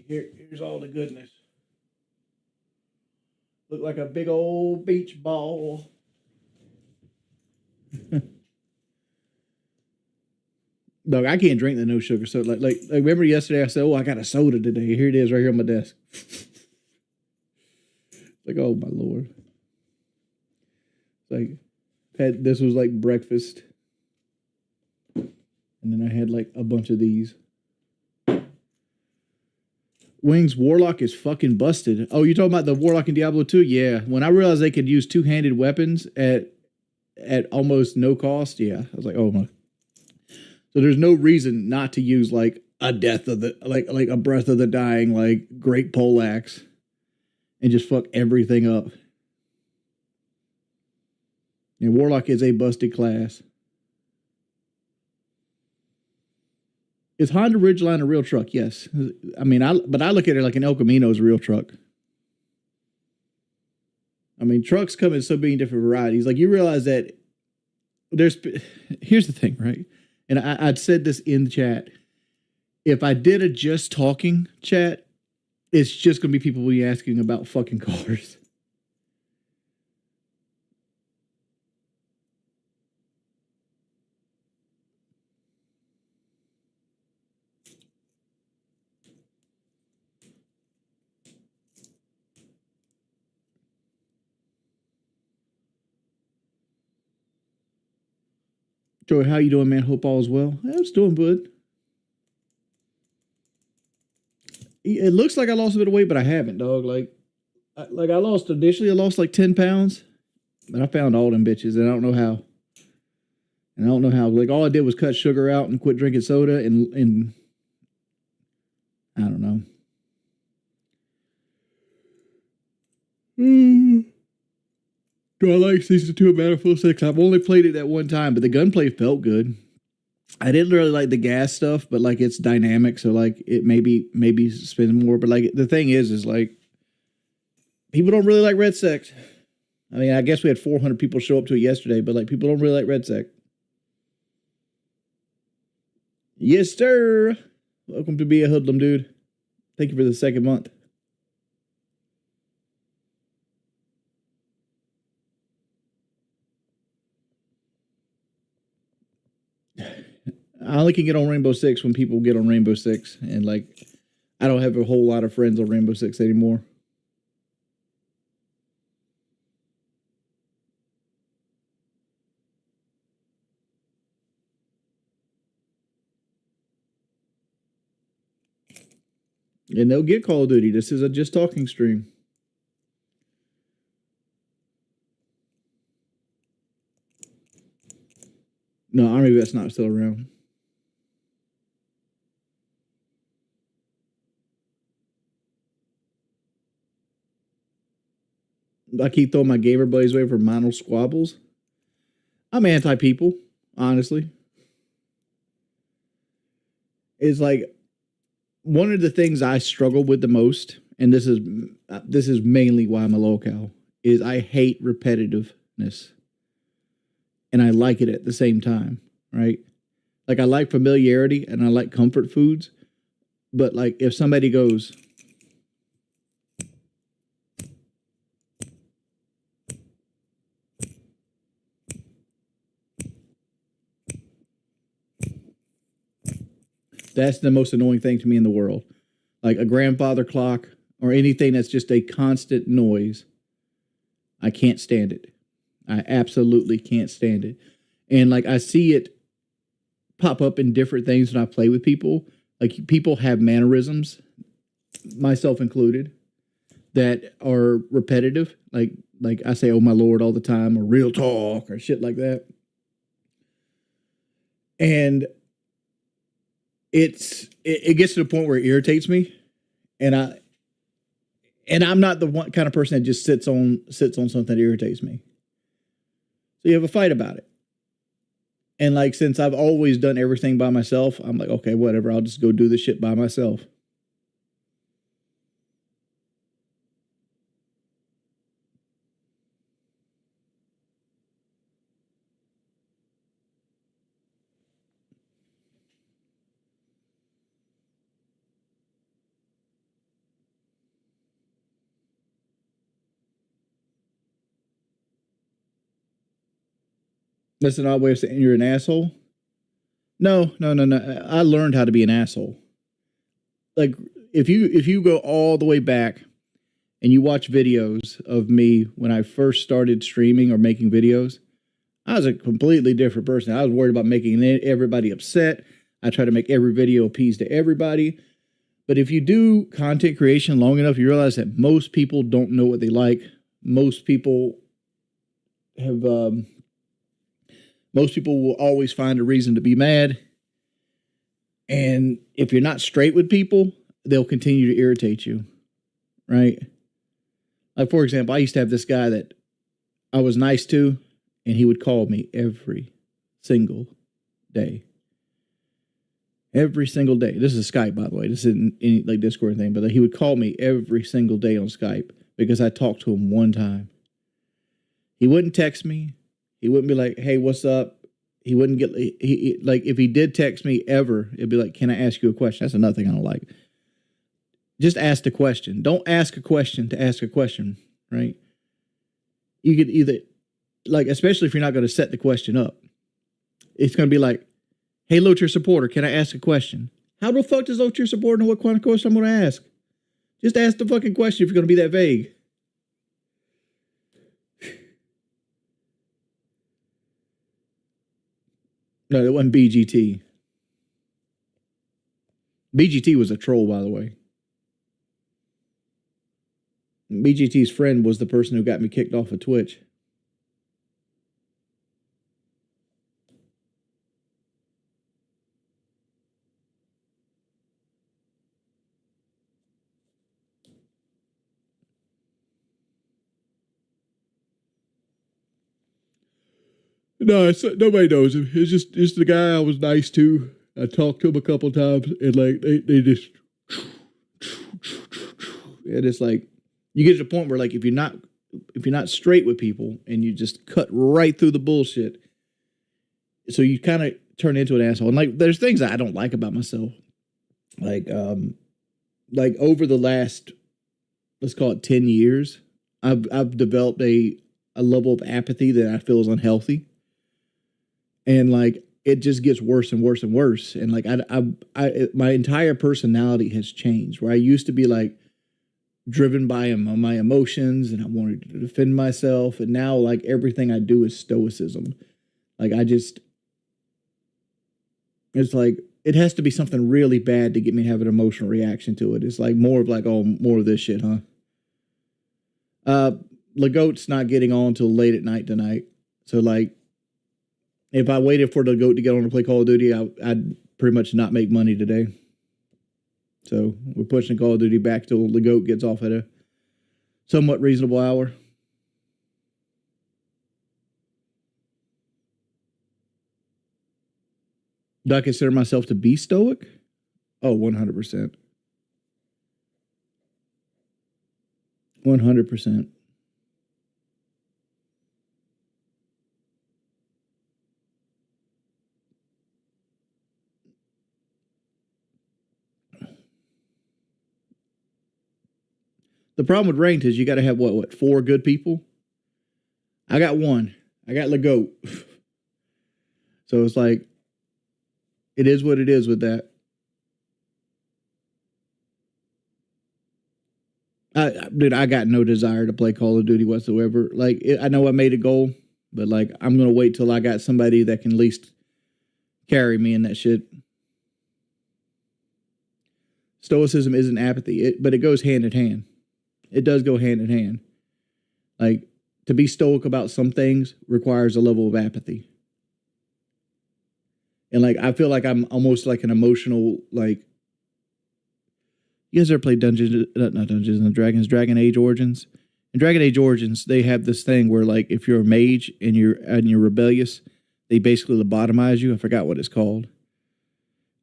Here's all the goodness. Look like a big old beach ball. Dog, I can't drink the no sugar soda. Like remember yesterday I said, "Oh, I got a soda today." Here it is, right here on my desk. Like, oh my lord! Like, this was like breakfast, and then I had like a bunch of these. Wings Warlock is fucking busted. Oh, you talking about the Warlock in Diablo 2? Yeah. When I realized they could use two-handed weapons at almost no cost, yeah, I was like, oh my. So there's no reason not to use like a death of the like a breath of the dying, like great poleaxe, and just fuck everything up. And Warlock is a busted class. Is Honda Ridgeline a real truck? Yes. I mean, but I look at it like an El Camino is a real truck. I mean, trucks come in so many different varieties. Like, you realize that here's the thing, right? And I'd said this in the chat. If I did a just talking chat, it's just going to be people be asking about fucking cars. Joey, how you doing, man? Hope all is well. I was doing good. It looks like I lost a bit of weight, but I haven't, dog. I lost initially. I lost like 10 pounds, but I found all them bitches, and I don't know how. And I don't know how. Like, all I did was cut sugar out and quit drinking soda, and I don't know. Do I like season 2 of Battlefield 6? I've only played it at one time, but the gunplay felt good. I didn't really like the gas stuff, but like it's dynamic, so like it maybe spend more. But like the thing is like people don't really like Red Sect. I mean, I guess we had 400 people show up to it yesterday, but like people don't really like Red Sect. Yes, sir. Welcome to Be a Hoodlum, dude. Thank you for the second month. I only can get on Rainbow Six when people get on Rainbow Six, and like I don't have a whole lot of friends on Rainbow Six anymore. And they'll get Call of Duty. This is a just talking stream. No, Army Vet's not still around. I keep throwing my gamer buddies away for minor squabbles. I'm anti-people, honestly. It's like one of the things I struggle with the most, and this is mainly why I'm a locale, is I hate repetitiveness. And I like it at the same time, right? Like I like familiarity and I like comfort foods, but like if somebody goes, that's the most annoying thing to me in the world. Like a grandfather clock or anything that's just a constant noise. I can't stand it. I absolutely can't stand it. And like I see it pop up in different things when I play with people. Like people have mannerisms, myself included, that are repetitive. Like I say, "Oh my lord," all the time, or "real talk," or shit like that. And it gets to the point where it irritates me, and I'm not the one kind of person that just sits on something that irritates me. So you have a fight about it. And like since I've always done everything by myself, I'm like, okay, whatever, I'll just go do the shit by myself. That's an odd way of saying you're an asshole. No, no, no, no. I learned how to be an asshole. Like if you go all the way back and you watch videos of me when I first started streaming or making videos, I was a completely different person. I was worried about making everybody upset. I try to make every video appease to everybody. But if you do content creation long enough, you realize that most people don't know what they like. Most people have, most people will always find a reason to be mad. And if you're not straight with people, they'll continue to irritate you, right? Like, for example, I used to have this guy that I was nice to, and he would call me every single day. Every single day. This is Skype, by the way. This isn't any like Discord thing, but he would call me every single day on Skype because I talked to him one time. He wouldn't text me. He wouldn't be like, "Hey, what's up?" He wouldn't get like if he did text me ever, it'd be like, "Can I ask you a question?" That's another thing I don't like. Just ask the question. Don't ask a question to ask a question, right? You could either like, especially if you're not going to set the question up, it's going to be like, "Hey, Low Tier Supporter, can I ask a question?" How the fuck does Low Tier Supporter know what kind of question I'm going to ask? Just ask the fucking question if you're going to be that vague. No, it wasn't BGT. BGT was a troll, by the way. BGT's friend was the person who got me kicked off of Twitch. No, nobody knows him. It's just the guy I was nice to. I talked to him a couple times, and like they just, and it's like you get to the point where like if you're not straight with people and you just cut right through the bullshit, so you kind of turn into an asshole. And like there's things I don't like about myself, like over the last, let's call it 10 years, I've developed a level of apathy that I feel is unhealthy. And like it just gets worse and worse and worse. And like my entire personality has changed. Where I used to be like driven by my emotions, and I wanted to defend myself. And now like everything I do is stoicism. Like it's like it has to be something really bad to get me to have an emotional reaction to it. It's like more of like, oh, more of this shit, huh? Legoat's not getting on till late at night tonight. So like, if I waited for the goat to get on to play Call of Duty, I'd pretty much not make money today. So we're pushing Call of Duty back till the goat gets off at a somewhat reasonable hour. Do I consider myself to be stoic? Oh, 100%. 100%. The problem with ranked is you got to have what 4 good people. I got 1. I got Legoat. So it's like it is what it is with that. Dude, I got no desire to play Call of Duty whatsoever. Like I know I made a goal, but like I'm gonna wait till I got somebody that can at least carry me in that shit. Stoicism isn't apathy, but it goes hand in hand. It does go hand in hand. Like to be stoic about some things requires a level of apathy. And like I feel like I'm almost like an emotional like. You guys ever played Dungeons, not Dungeons and Dragons, Dragon Age Origins? In Dragon Age Origins, they have this thing where like if you're a mage and you're rebellious, they basically lobotomize you. I forgot what it's called.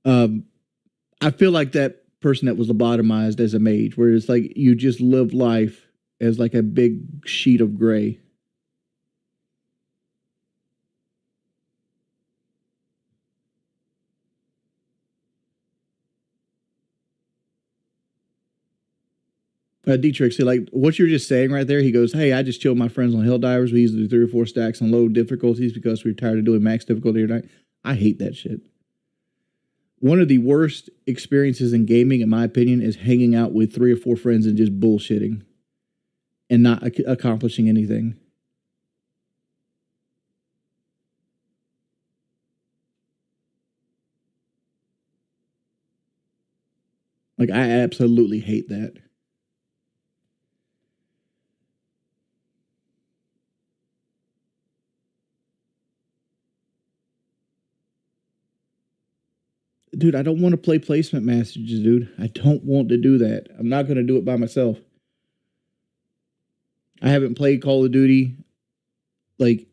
I feel like that person that was lobotomized as a mage, where it's like you just live life as like a big sheet of gray. Dietrich, see, like what you're just saying right there, he goes, hey, I just chill with my friends on Helldivers. We used to do 3 or 4 stacks on low difficulties because we're tired of doing max difficulty every night. I hate that shit. One of the worst experiences in gaming, in my opinion, is hanging out with 3 or 4 friends and just bullshitting and not accomplishing anything. Like, I absolutely hate that. Dude, I don't want to play placement messages, dude. I don't want to do that. I'm not going to do it by myself. I haven't played Call of Duty, like,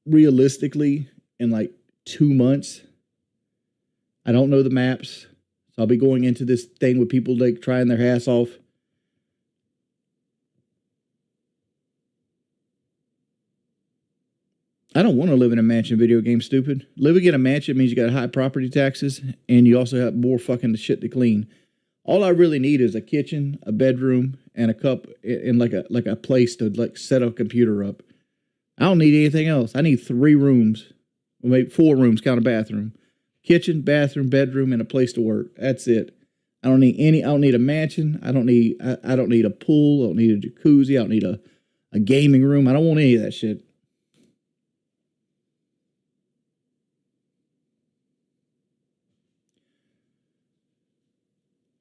realistically in, like, 2 months. I don't know the maps. So I'll be going into this thing with people, like, trying their ass off. I don't want to live in a mansion video game, stupid. Living in a mansion means you got high property taxes and you also have more fucking shit to clean. All I really need is a kitchen, a bedroom, and a cup and like a place to like set a computer up. I don't need anything else. I need 3 rooms. Well, maybe 4 rooms, count a bathroom. Kitchen, bathroom, bedroom, and a place to work. That's it. I don't need a mansion. I don't need a pool. I don't need a jacuzzi. I don't need a gaming room. I don't want any of that shit.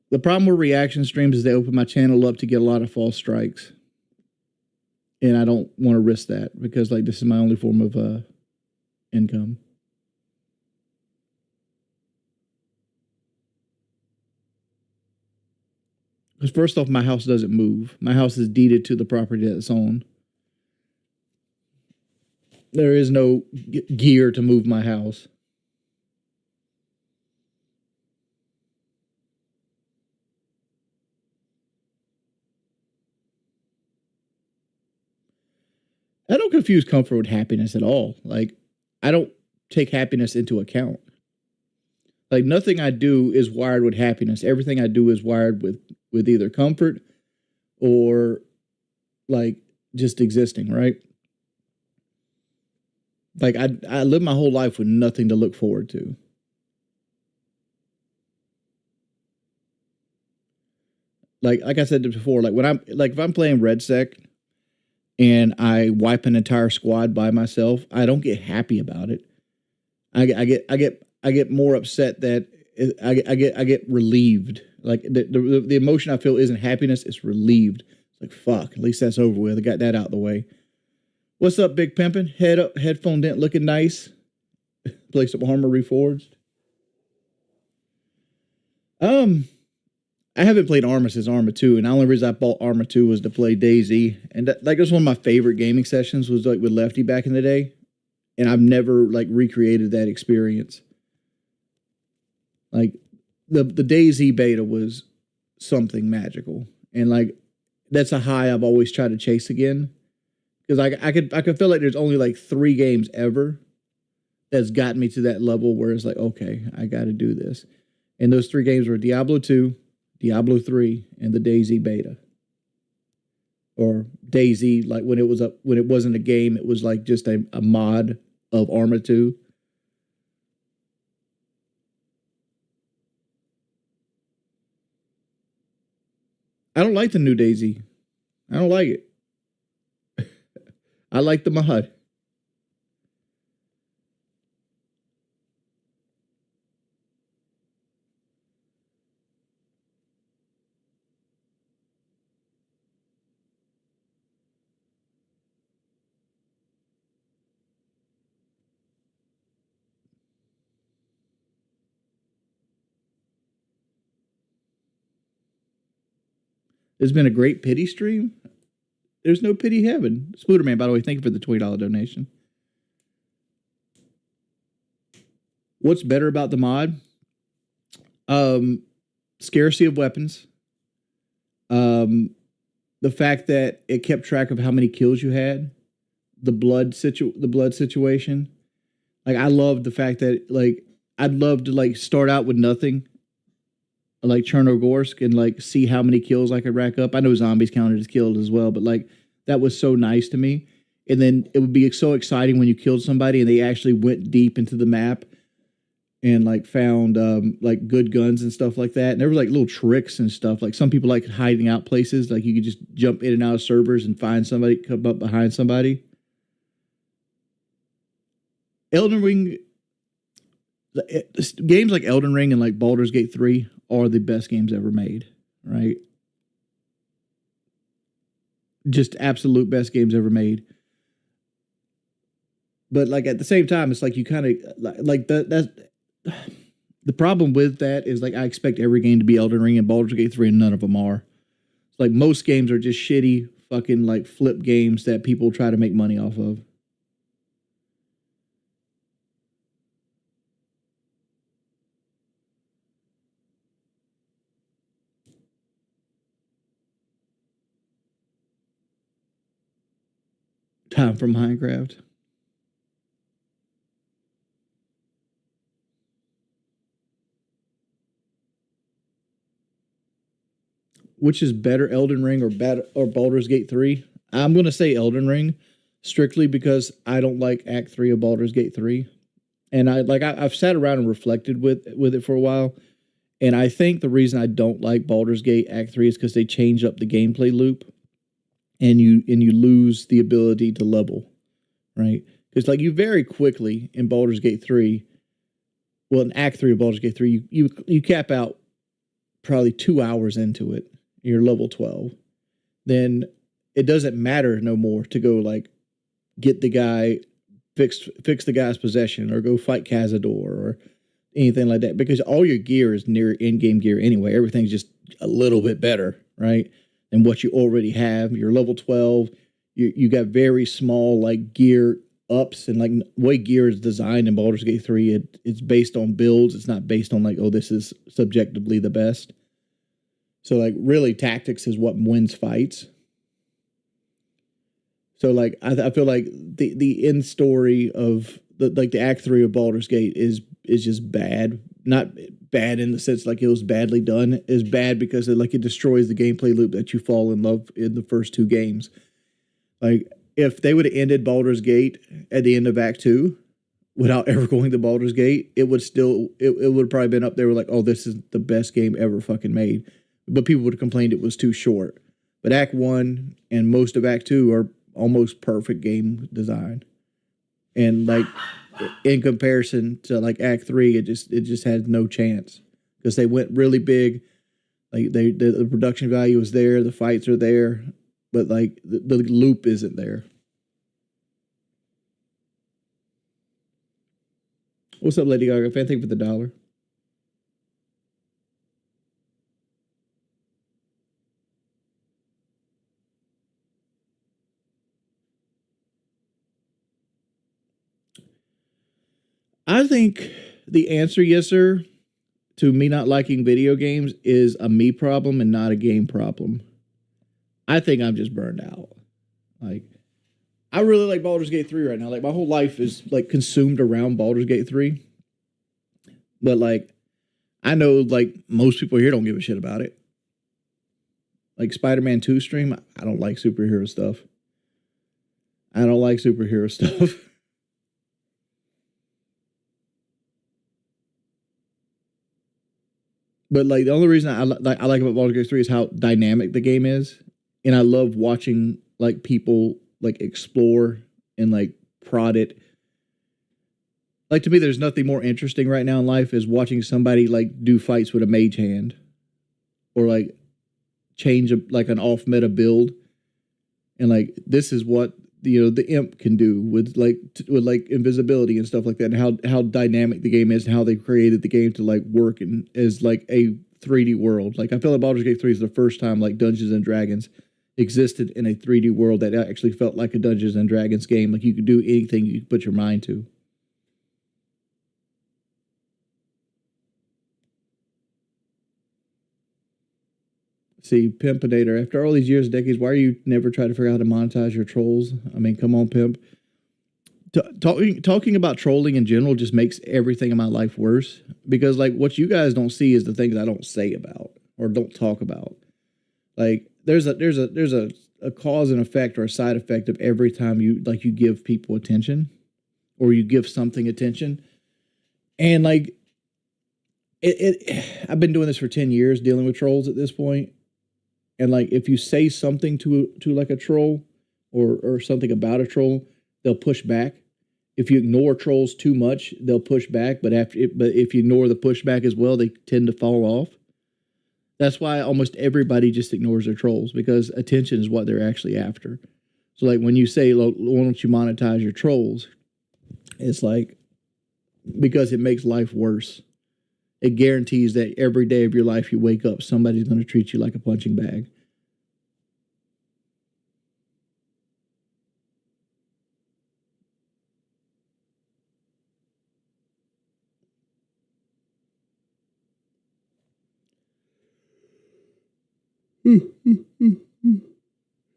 The problem with reaction streams is they open my channel up to get a lot of false strikes. And I don't want to risk that because like this is my only form of income. Because first off, my house doesn't move. My house is deeded to the property that it's on. There is no gear to move my house. I don't confuse comfort with happiness at all. Like, I don't take happiness into account. Like, nothing I do is wired with happiness. Everything I do is wired with either comfort or, like, just existing, right? Like, I live my whole life with nothing to look forward to. Like I said before, like, when if I'm playing Red Sec and I wipe an entire squad by myself, I don't get happy about it. I get more upset that I get relieved. Like the emotion I feel isn't happiness; it's relieved. It's like fuck. At least that's over with. I got that out of the way. What's up, Big Pimpin'? Head up, headphone dent looking nice. Play some Armor Reforged. I haven't played Arma since Arma 2, and the only reason I bought Arma 2 was to play DayZ. And that, like, it was one of my favorite gaming sessions was like with Lefty back in the day. And I've never like recreated that experience. Like the DayZ beta was something magical. And like that's a high I've always tried to chase again. Because I could feel like there's only like 3 games ever that's gotten me to that level where it's like, okay, I gotta do this. And those 3 games were Diablo 2, Diablo 3, and the DayZ beta. Or DayZ, like when it wasn't a game, it was like just a mod of Arma 2. I don't like the new DayZ. I don't like it. I like the mod. There's been a great pity stream. There's no pity heaven. Spooderman, by the way, thank you for the $20 donation. What's better about the mod? Scarcity of weapons. The fact that it kept track of how many kills you had. The blood situation. Like I love the fact that like I'd love to like start out with nothing. like Chernogorsk and like see how many kills I could rack up. I know zombies counted as kills as well, but like that was so nice to me. And then it would be so exciting when you killed somebody and they actually went deep into the map and like found like good guns and stuff like that. And there were like little tricks and stuff. Like some people like hiding out places. Like you could just jump in and out of servers and find somebody, come up behind somebody. Elden Ring, games like Elden Ring and like Baldur's Gate 3 are the best games ever made, right? Just absolute best games ever made. But like at the same time, it's like you kind of like that's the problem with that is like I expect every game to be Elden Ring and Baldur's Gate 3 and none of them are. It's like most games are just shitty fucking like flip games that people try to make money off of. Time from Minecraft. Which is better, Elden Ring or Baldur's Gate 3? I'm gonna say Elden Ring, strictly because I don't like Act 3 of Baldur's Gate 3. And I've sat around and reflected with it for a while. And I think the reason I don't like Baldur's Gate Act 3 is because they change up the gameplay loop and you lose the ability to level, right? Because like you very quickly in Baldur's Gate 3, well, in Act 3 of Baldur's Gate 3, you cap out probably 2 hours into it. You're level 12. Then it doesn't matter no more to go like get the guy, fix the guy's possession or go fight Cazador or anything like that because all your gear is near in-game gear anyway. Everything's just a little bit better, right? Than what you already have. You're level 12. You got very small like gear ups and like way gear is designed in Baldur's Gate 3. It's based on builds. It's not based on like, oh, this is subjectively the best. So like really tactics is what wins fights. So like I feel like the end story of the Act 3 of Baldur's Gate is just bad. Not bad in the sense like it was badly done. Is bad because it destroys the gameplay loop that you fall in love in the first two games. Like if they would have ended Baldur's Gate at the end of Act 2 without ever going to Baldur's Gate, it would have probably been up there with like, oh, this is the best game ever fucking made. But people would have complained it was too short. But Act 1 and most of Act 2 are almost perfect game design. And like in comparison to like Act 3, it just had no chance because they went really big. Like the production value is there, the fights are there, but like the loop isn't there. What's up, Lady Gaga? Fan, thank you for the $1. I think the answer, yes, sir, to me not liking video games is a me problem and not a game problem. I think I'm just burned out. Like, I really like Baldur's Gate 3 right now. Like, my whole life is like consumed around Baldur's Gate 3. But like, I know like most people here don't give a shit about it. Like Spider-Man 2 stream, I don't like superhero stuff. I don't like superhero stuff. But like the only reason I like about Baldur's Gate 3 is how dynamic the game is, and I love watching like people like explore and like prod it. Like to me, there's nothing more interesting right now in life is watching somebody like do fights with a mage hand, or like change like an off meta build, and like this is what the imp can do with like invisibility and stuff like that, and how dynamic the game is and how they created the game to like work and as like a 3D world. Like I feel like Baldur's Gate 3 is the first time like Dungeons and Dragons existed in a 3D world that actually felt like a Dungeons and Dragons game. Like you could do anything you could put your mind to. See, Pimpinator, after all these years, decades, why are you never trying to figure out how to monetize your trolls? I mean, come on, Pimp. Talking about trolling in general just makes everything in my life worse, because like what you guys don't see is the things I don't say about or don't talk about. Like there's a cause and effect or a side effect of every time you give people attention or you give something attention. And like I've been doing this for 10 years dealing with trolls at this point. And like if you say something to like a troll or something about a troll, they'll push back. If you ignore trolls too much, they'll push back. But if you ignore the pushback as well, they tend to fall off. That's why almost everybody just ignores their trolls, because attention is what they're actually after. So like when you say, why don't you monetize your trolls? It's like, because it makes life worse. It guarantees that every day of your life you wake up, somebody's going to treat you like a punching bag.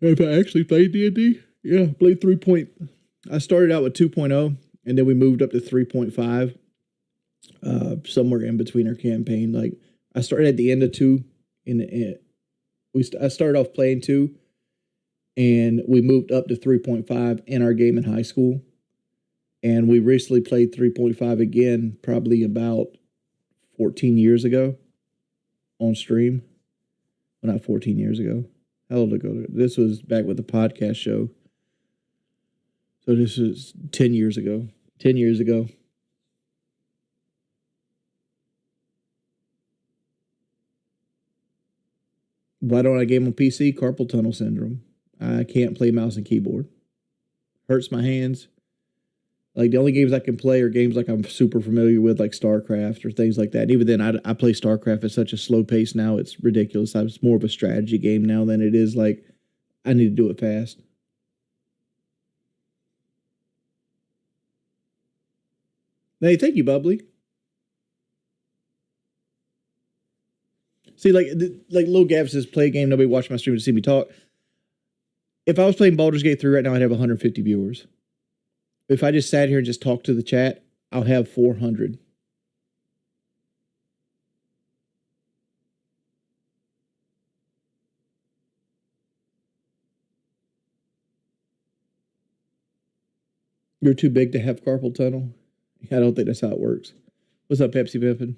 Have I actually played D&D? Yeah, played 3. I started out with 2.0, and then we moved up to 3.5. Somewhere in between our campaign. Like I started at the end of 2. I started off playing 2, and we moved up to 3.5 in our game in high school. And we recently played 3.5 again, probably about 14 years ago on stream. Well, not 14 years ago. How old ago? This was back with the podcast show. So this is 10 years ago. 10 years ago. Why don't I game on PC? Carpal tunnel syndrome. I can't play mouse and keyboard. Hurts my hands. Like the only games I can play are games like I'm super familiar with, like StarCraft or things like that. And even then, I play StarCraft at such a slow pace now, it's ridiculous. It's more of a strategy game now than it is like I need to do it fast. Hey, thank you, Bubbly. See, like Lil Gab says, play a game. Nobody watched my stream to see me talk. If I was playing Baldur's Gate 3 right now, I'd have 150 viewers. If I just sat here and just talked to the chat, I'll have 400. You're too big to have carpal tunnel? I don't think that's how it works. What's up, Pepsi Pimpin'?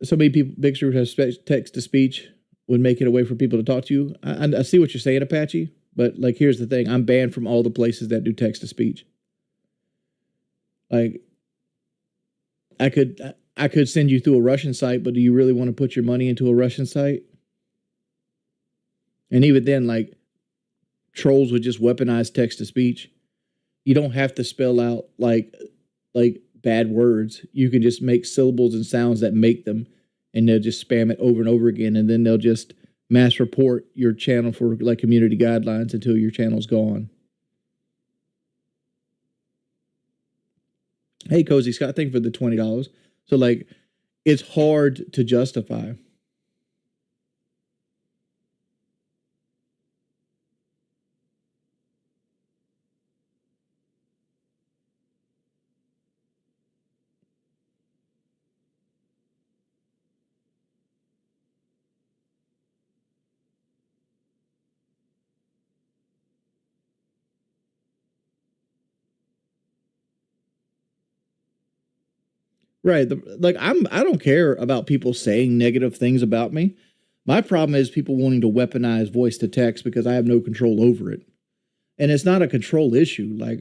So many people, big streamers have text to speech would make it a way for people to talk to you. I see what you're saying, Apache, but like, here's the thing. I'm banned from all the places that do text to speech. Like, I could send you through a Russian site, but do you really want to put your money into a Russian site? And even then, like, trolls would just weaponize text to speech. You don't have to spell out like bad words. You can just make syllables and sounds that make them, and they'll just spam it over and over again, and then they'll just mass report your channel for like community guidelines until your channel's gone. Hey, Cozy Scott, thank you for the $20. So like, it's hard to justify. Right. I don't care about people saying negative things about me. My problem is people wanting to weaponize voice to text because I have no control over it. And it's not a control issue. Like,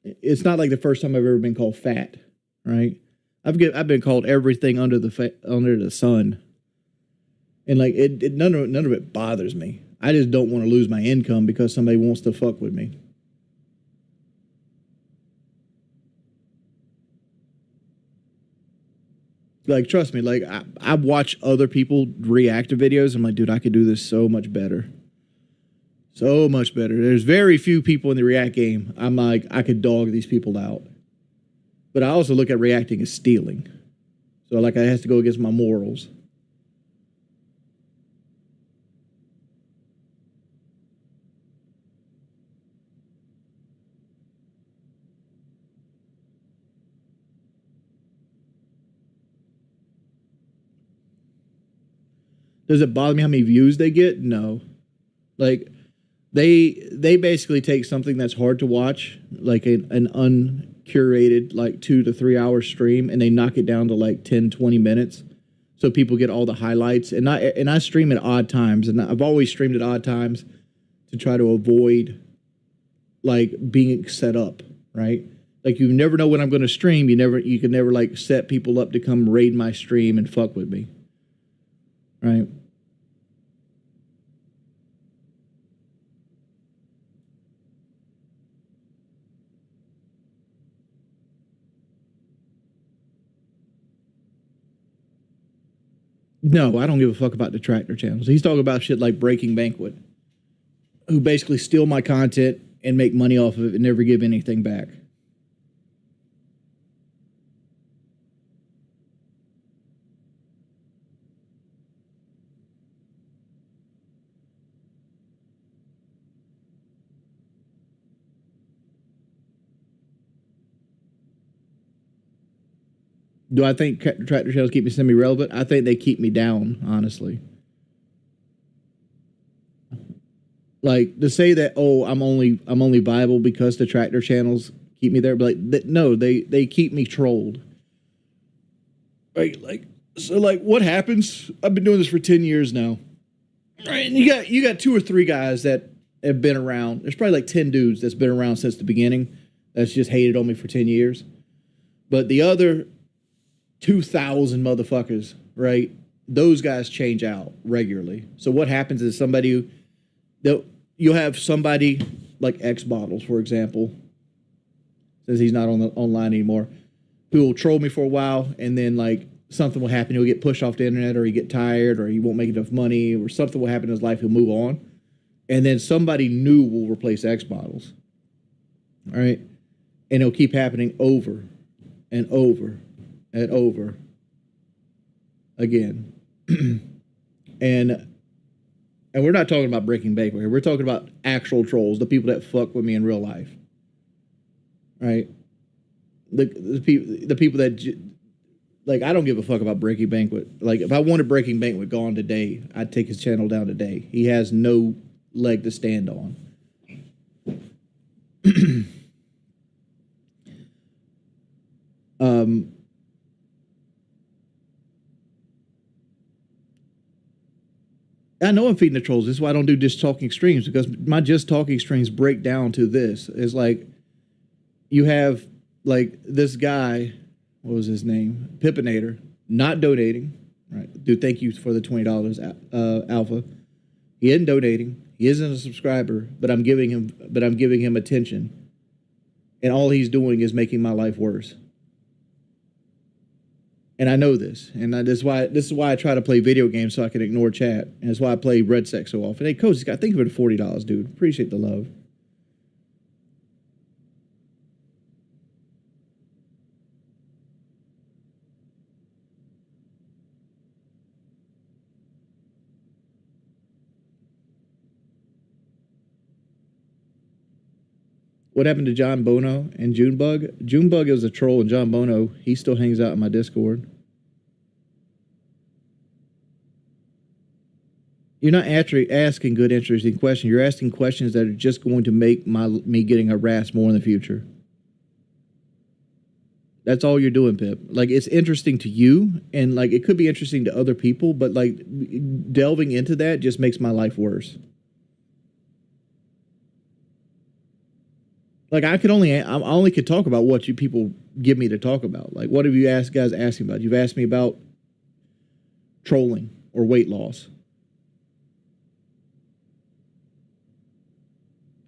it's not like the first time I've ever been called fat, right? I've been called everything under the sun. And like none of it bothers me. I just don't want to lose my income because somebody wants to fuck with me. Like, trust me, like I watch other people react to videos. I'm like, dude, I could do this so much better. So much better. There's very few people in the React game. I'm like, I could dog these people out. But I also look at reacting as stealing. So like, I have to go against my morals. Does it bother me how many views they get? No. Like they basically take something that's hard to watch, like an uncurated like 2 to 3 hour stream, and they knock it down to like 10, 20 minutes. So people get all the highlights. And I stream at odd times, and I've always streamed at odd times to try to avoid like being set up, right? Like you never know when I'm going to stream. You can never like set people up to come raid my stream and fuck with me. Right? No, I don't give a fuck about the tractor channels. He's talking about shit like Breaking Banquet, who basically steal my content and make money off of it and never give anything back. Do I think tractor channels keep me semi-relevant? I think they keep me down, honestly. Like to say that, oh, I'm only viable because the tractor channels keep me there, but like no, they keep me trolled. Right, like so, like what happens? I've been doing this for 10 years now. Right, and you got 2 or 3 guys that have been around. There's probably like 10 dudes that's been around since the beginning. That's just hated on me for 10 years. But the other 2,000 motherfuckers, right? Those guys change out regularly. So what happens is you'll have somebody like X Bottles, for example, says he's not online anymore, who will troll me for a while, and then like something will happen. He'll get pushed off the internet, or he get tired, or he won't make enough money, or something will happen in his life. He'll move on, and then somebody new will replace X Bottles. All right, and it'll keep happening over and over and over again. and we're not talking about Breaking Banquet here. We're talking about actual trolls, the people that fuck with me in real life. Right? The people that like, I don't give a fuck about Breaking Banquet. Like, if I wanted Breaking Banquet gone today, I'd take his channel down today. He has no leg to stand on. I know I'm feeding the trolls. This is why I don't do just talking streams, because my just talking streams break down to this. It's like you have like this guy, what was his name? Pippinator, not donating. Right, dude. Thank you for the $20, Alpha. He isn't donating. He isn't a subscriber, but I'm giving him attention, and all he's doing is making my life worse. And I know this, and this is why I try to play video games so I can ignore chat, and that's why I play Red Sex so often. Hey, Coach, Scott, thank you for the $40, dude. Appreciate the love. What happened to John Bono and Junebug? Junebug is a troll, and John Bono, he still hangs out in my Discord. You're not actually asking good, interesting questions. You're asking questions that are just going to make me getting harassed more in the future. That's all you're doing, Pip. Like, it's interesting to you, and like it could be interesting to other people, but like delving into that just makes my life worse. Like, I only could talk about what you people give me to talk about. Like, what have you guys asking about? You've asked me about trolling or weight loss.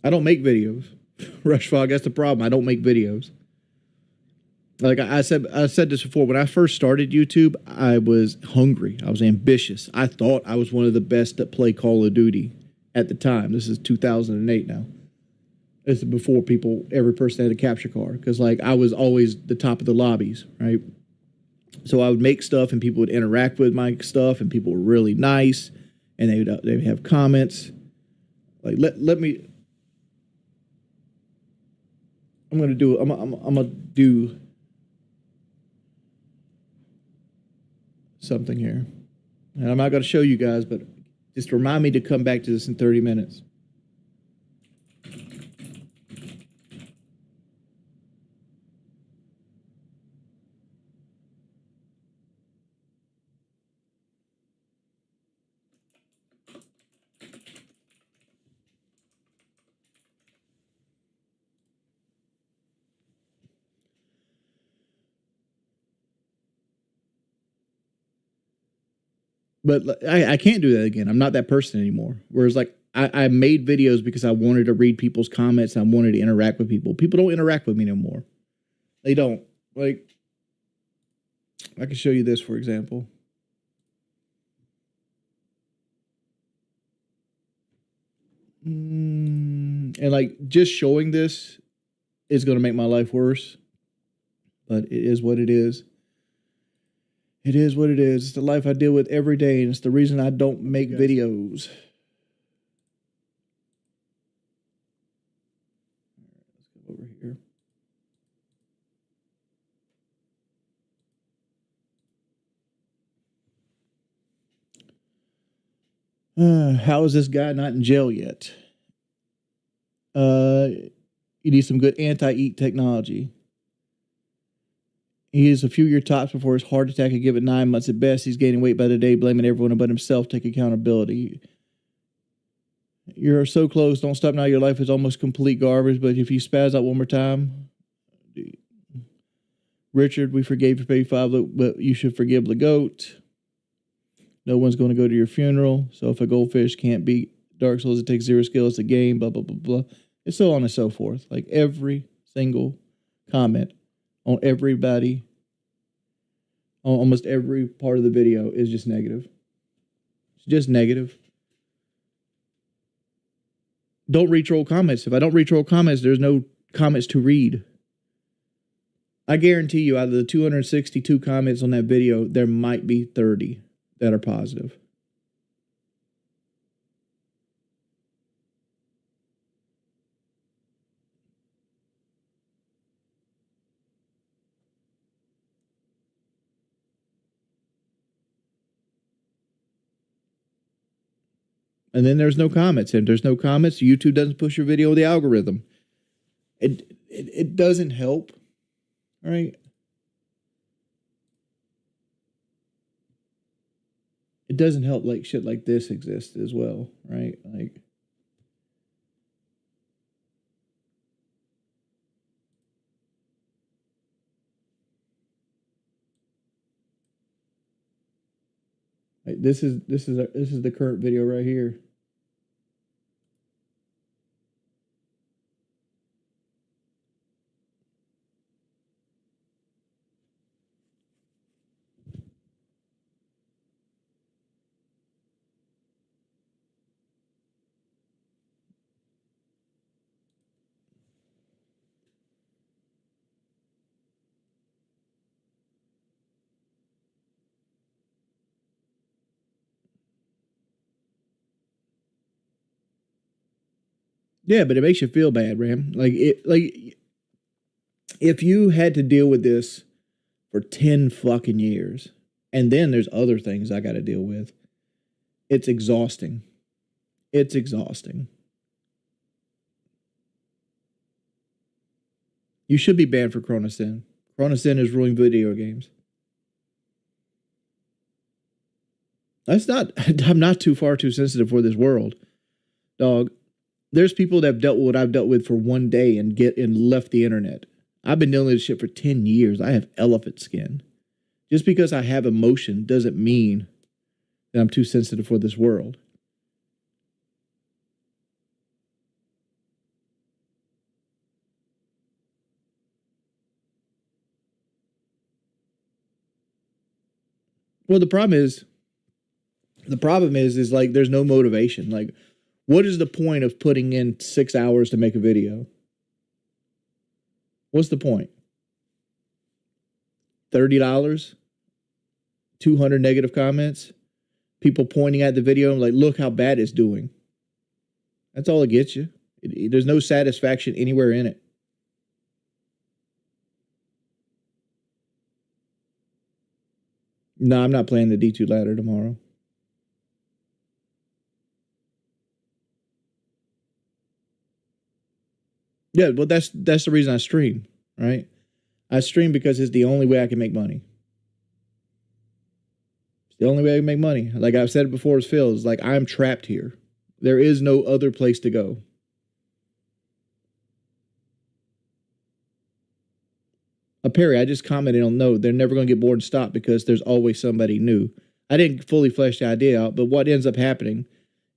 I don't make videos. Rush Fog, that's the problem. I don't make videos. Like I said this before. When I first started YouTube, I was hungry. I was ambitious. I thought I was one of the best that play Call of Duty at the time. This is 2008 now. This is before every person had a capture card, because like I was always the top of the lobbies, right? So I would make stuff, and people would interact with my stuff, and people were really nice, and they would have comments. Like let me. I'm gonna do something here. And I'm not going to show you guys, but just remind me to come back to this in 30 minutes. But I can't do that again. I'm not that person anymore. Whereas like I made videos because I wanted to read people's comments. And I wanted to interact with people. People don't interact with me no more. They don't. Like, I can show you this, for example. And like just showing this is going to make my life worse. But it is what it is. It is what it is. It's the life I deal with every day, and it's the reason I don't make videos. Let's go over here. How is this guy not in jail yet? You need some good anti-eat technology. He is a few year tops before his heart attack and give it 9 months at best. He's gaining weight by the day, blaming everyone but himself. Take accountability. You're so close. Don't stop now. Your life is almost complete garbage, but if you spaz out one more time, Richard, we forgave your 85, but you should forgive the goat. No one's going to go to your funeral. So if a goldfish can't beat Dark Souls, it takes 0 skill. It's a game, blah, blah, blah, blah. And so on and so forth. Like every single comment on everybody, on almost every part of the video is just negative. It's just negative. Don't read-troll comments. If I don't read-troll comments, there's no comments to read. I guarantee you, out of the 262 comments on that video, there might be 30 that are positive. And then there's no comments. And if there's no comments, YouTube doesn't push your video with the algorithm. It doesn't help, right? It doesn't help like shit like this exists as well, right? Like, this is the current video right here. Yeah, but it makes you feel bad, Ram. Like if you had to deal with this for 10 fucking years, and then there's other things I got to deal with, it's exhausting. It's exhausting. You should be banned for Chronosyn. Chronosyn is ruining video games. I'm not too far too sensitive for this world. Dog, there's people that have dealt with what I've dealt with for one day and left the internet. I've been dealing with this shit for 10 years. I have elephant skin. Just because I have emotion doesn't mean that I'm too sensitive for this world. Well, the problem is like there's no motivation. Like, what is the point of putting in 6 hours to make a video? What's the point? $30? 200 negative comments? People pointing at the video and like, look how bad it's doing. That's all it gets you. There's no satisfaction anywhere in it. No, I'm not playing the D2 ladder tomorrow. Yeah, well, that's the reason I stream, right? I stream because it's the only way I can make money. It's the only way I can make money. Like I've said it before, as Phil, it's like I'm trapped here. There is no other place to go. Perry, I just commented on no, they're never going to get bored and stop because there's always somebody new. I didn't fully flesh the idea out, but what ends up happening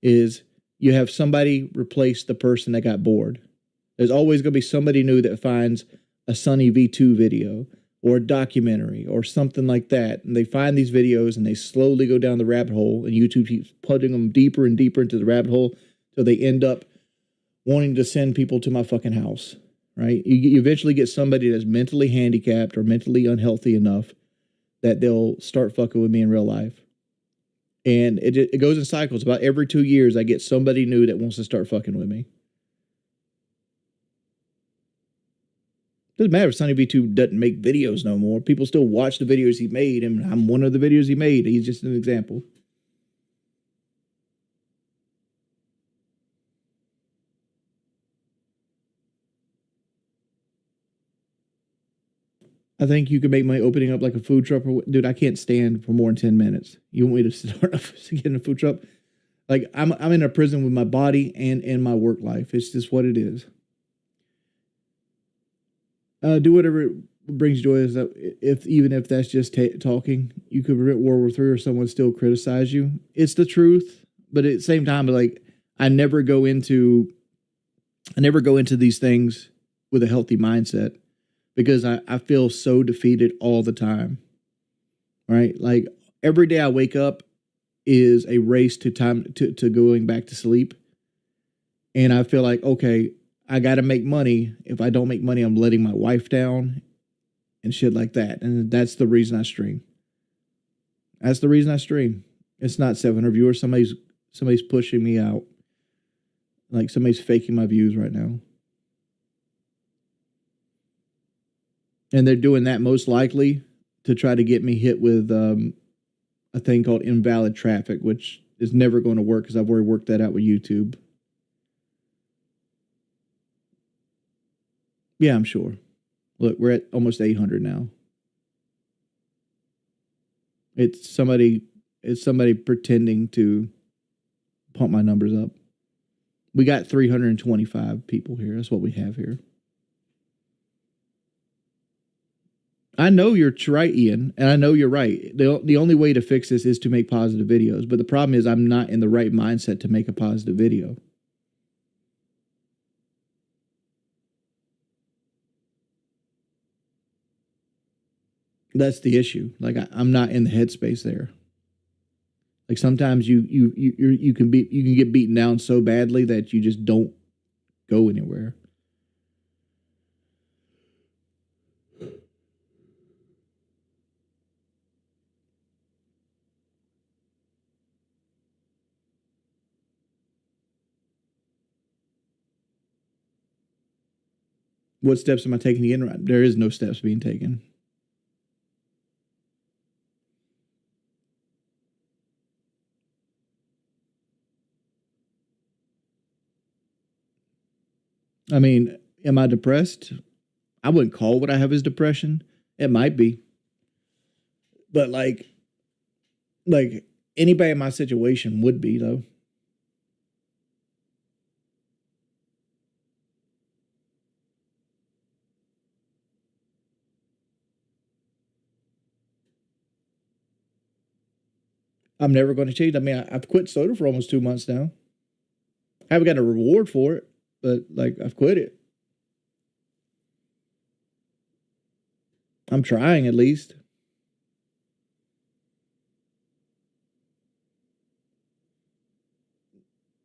is you have somebody replace the person that got bored. There's always going to be somebody new that finds a Sunny V2 video or a documentary or something like that. And they find these videos and they slowly go down the rabbit hole, and YouTube keeps putting them deeper and deeper into the rabbit hole till they end up wanting to send people to my fucking house, right? You eventually get somebody that's mentally handicapped or mentally unhealthy enough that they'll start fucking with me in real life. And it goes in cycles. About every 2 years, I get somebody new that wants to start fucking with me. Doesn't matter if Sunny V2 doesn't make videos no more. People still watch the videos he made, and I'm one of the videos he made. He's just an example. I think you could make money opening up like a food truck. Dude, I can't stand for more than 10 minutes. You want me to start getting a food truck? Like I'm in a prison with my body and my work life. It's just what it is. Do whatever brings joy. Is that even if that's just talking, you could prevent World War III or someone still criticize you. It's the truth, but at the same time, like I never go into these things with a healthy mindset because I feel so defeated all the time. Right, like every day I wake up is a race to time to going back to sleep, and I feel like okay, I got to make money. If I don't make money, I'm letting my wife down and shit like that. And that's the reason I stream. That's the reason I stream. It's not 700 viewers. Somebody's pushing me out. Like somebody's faking my views right now. And they're doing that most likely to try to get me hit with a thing called invalid traffic, which is never going to work because I've already worked that out with YouTube. Yeah, I'm sure. Look, we're at almost 800 now. It's somebody pretending to pump my numbers up. We got 325 people here. That's what we have here. I know you're right, Ian, and I know you're right. The only way to fix this is to make positive videos. But the problem is I'm not in the right mindset to make a positive video. That's the issue. Like I'm not in the headspace there. Like sometimes you can get beaten down so badly that you just don't go anywhere. What steps am I taking to get right? There is no steps being taken. I mean, am I depressed? I wouldn't call what I have as depression. It might be. But like anybody in my situation would be though. I'm never going to change. I mean, I've quit soda for almost 2 months now. I haven't got a reward for it, but like I've quit it. I'm trying at least.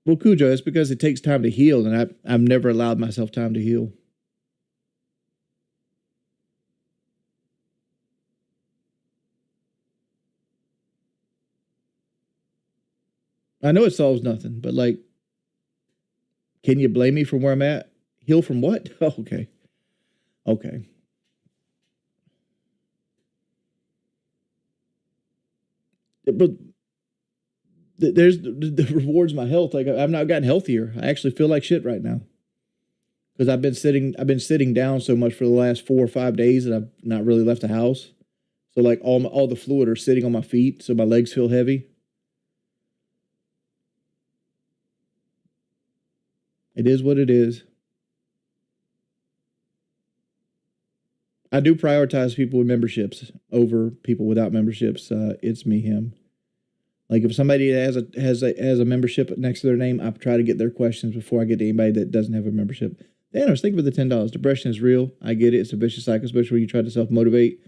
Well, Cujo, it's because it takes time to heal, and I've never allowed myself time to heal. I know it solves nothing, but like, can you blame me for where I'm at? Heal from what? Oh, okay. Okay. But there's the rewards my health. Like I've not gotten healthier. I actually feel like shit right now because I've been sitting down so much for the last 4 or 5 days that I've not really left the house. So like all the fluid are sitting on my feet, so my legs feel heavy. It is what it is. I do prioritize people with memberships over people without memberships. It's me, him. Like if somebody has a membership next to their name, I try to get their questions before I get to anybody that doesn't have a membership. Thanos, think of the $10. Depression is real. I get it. It's a vicious cycle, especially when you try to self motivate.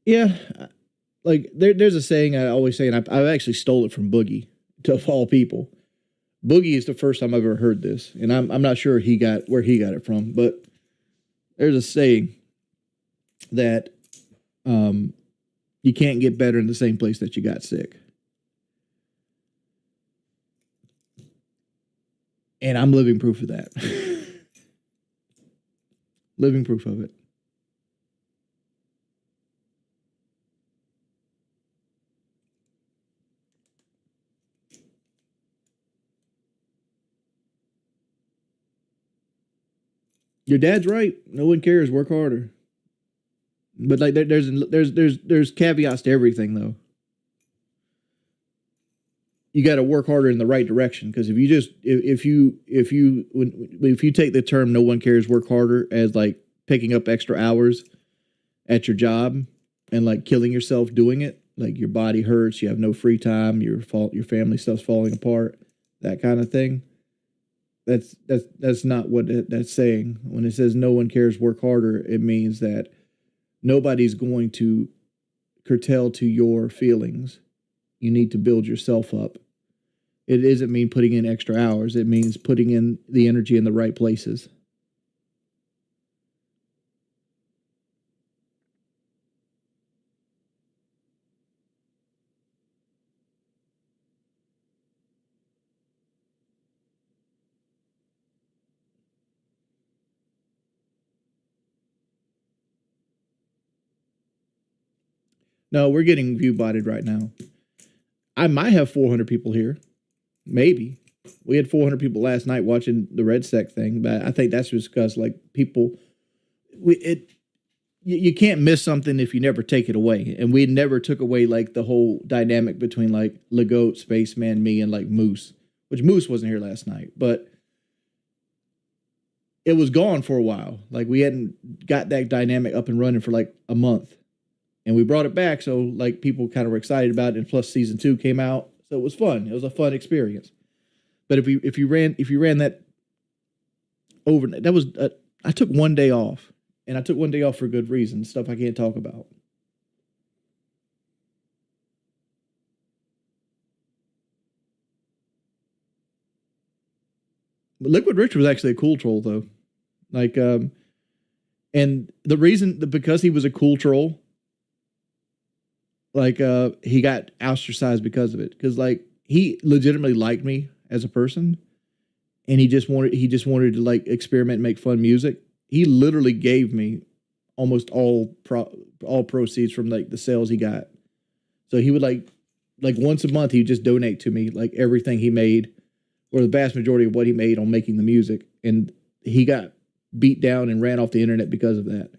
Yeah, like there's a saying I always say, and I've actually stole it from Boogie, to all people. Boogie is the first time I've ever heard this, and I'm not sure where he got it from, but there's a saying that you can't get better in the same place that you got sick. And I'm living proof of that. Living proof of it. Your dad's right. No one cares. Work harder. But like there's caveats to everything though. You got to work harder in the right direction, because if you take the term "no one cares, work harder" as like picking up extra hours at your job and like killing yourself doing it, like your body hurts, you have no free time, your family stuff's falling apart, that kind of thing. That's not what that's saying. When it says no one cares, work harder, it means that nobody's going to curtail to your feelings. You need to build yourself up. It doesn't mean putting in extra hours. It means putting in the energy in the right places. No, we're getting view botted right now. I might have 400 people here. Maybe. We had 400 people last night watching the Red Sec thing, but I think that's just because like people, you can't miss something if you never take it away. And we never took away like the whole dynamic between like Legoat, Spaceman, me, and like Moose, which Moose wasn't here last night, but it was gone for a while. Like we hadn't got that dynamic up and running for like a month. And we brought it back, so like people kind of were excited about it. And plus, season 2 came out, so it was fun. It was a fun experience. But if you ran that over, that was I took one day off, and I took one day off for good reason, stuff I can't talk about. But Liquid Rich was actually a cool troll though, like and the reason because he was a cool troll, like he got ostracized because of it, because like he legitimately liked me as a person, and he just wanted to like experiment and make fun music. He literally gave me almost all proceeds from like the sales he got. So he would like once a month he would just donate to me like everything he made, or the vast majority of what he made on making the music, and he got beat down and ran off the internet because of that.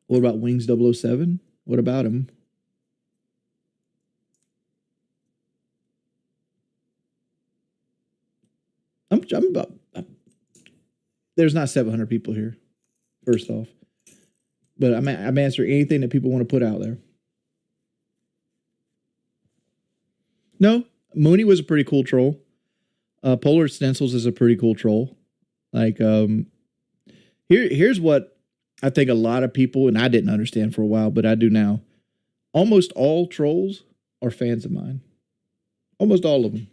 What about Wings 007? What about him? I'm about. There's not 700 people here. First off, but I'm answering anything that people want to put out there. No, Mooney was a pretty cool troll. Polar Stencils is a pretty cool troll. Like here's what I think a lot of people, and I didn't understand for a while, but I do now. Almost all trolls are fans of mine. Almost all of them.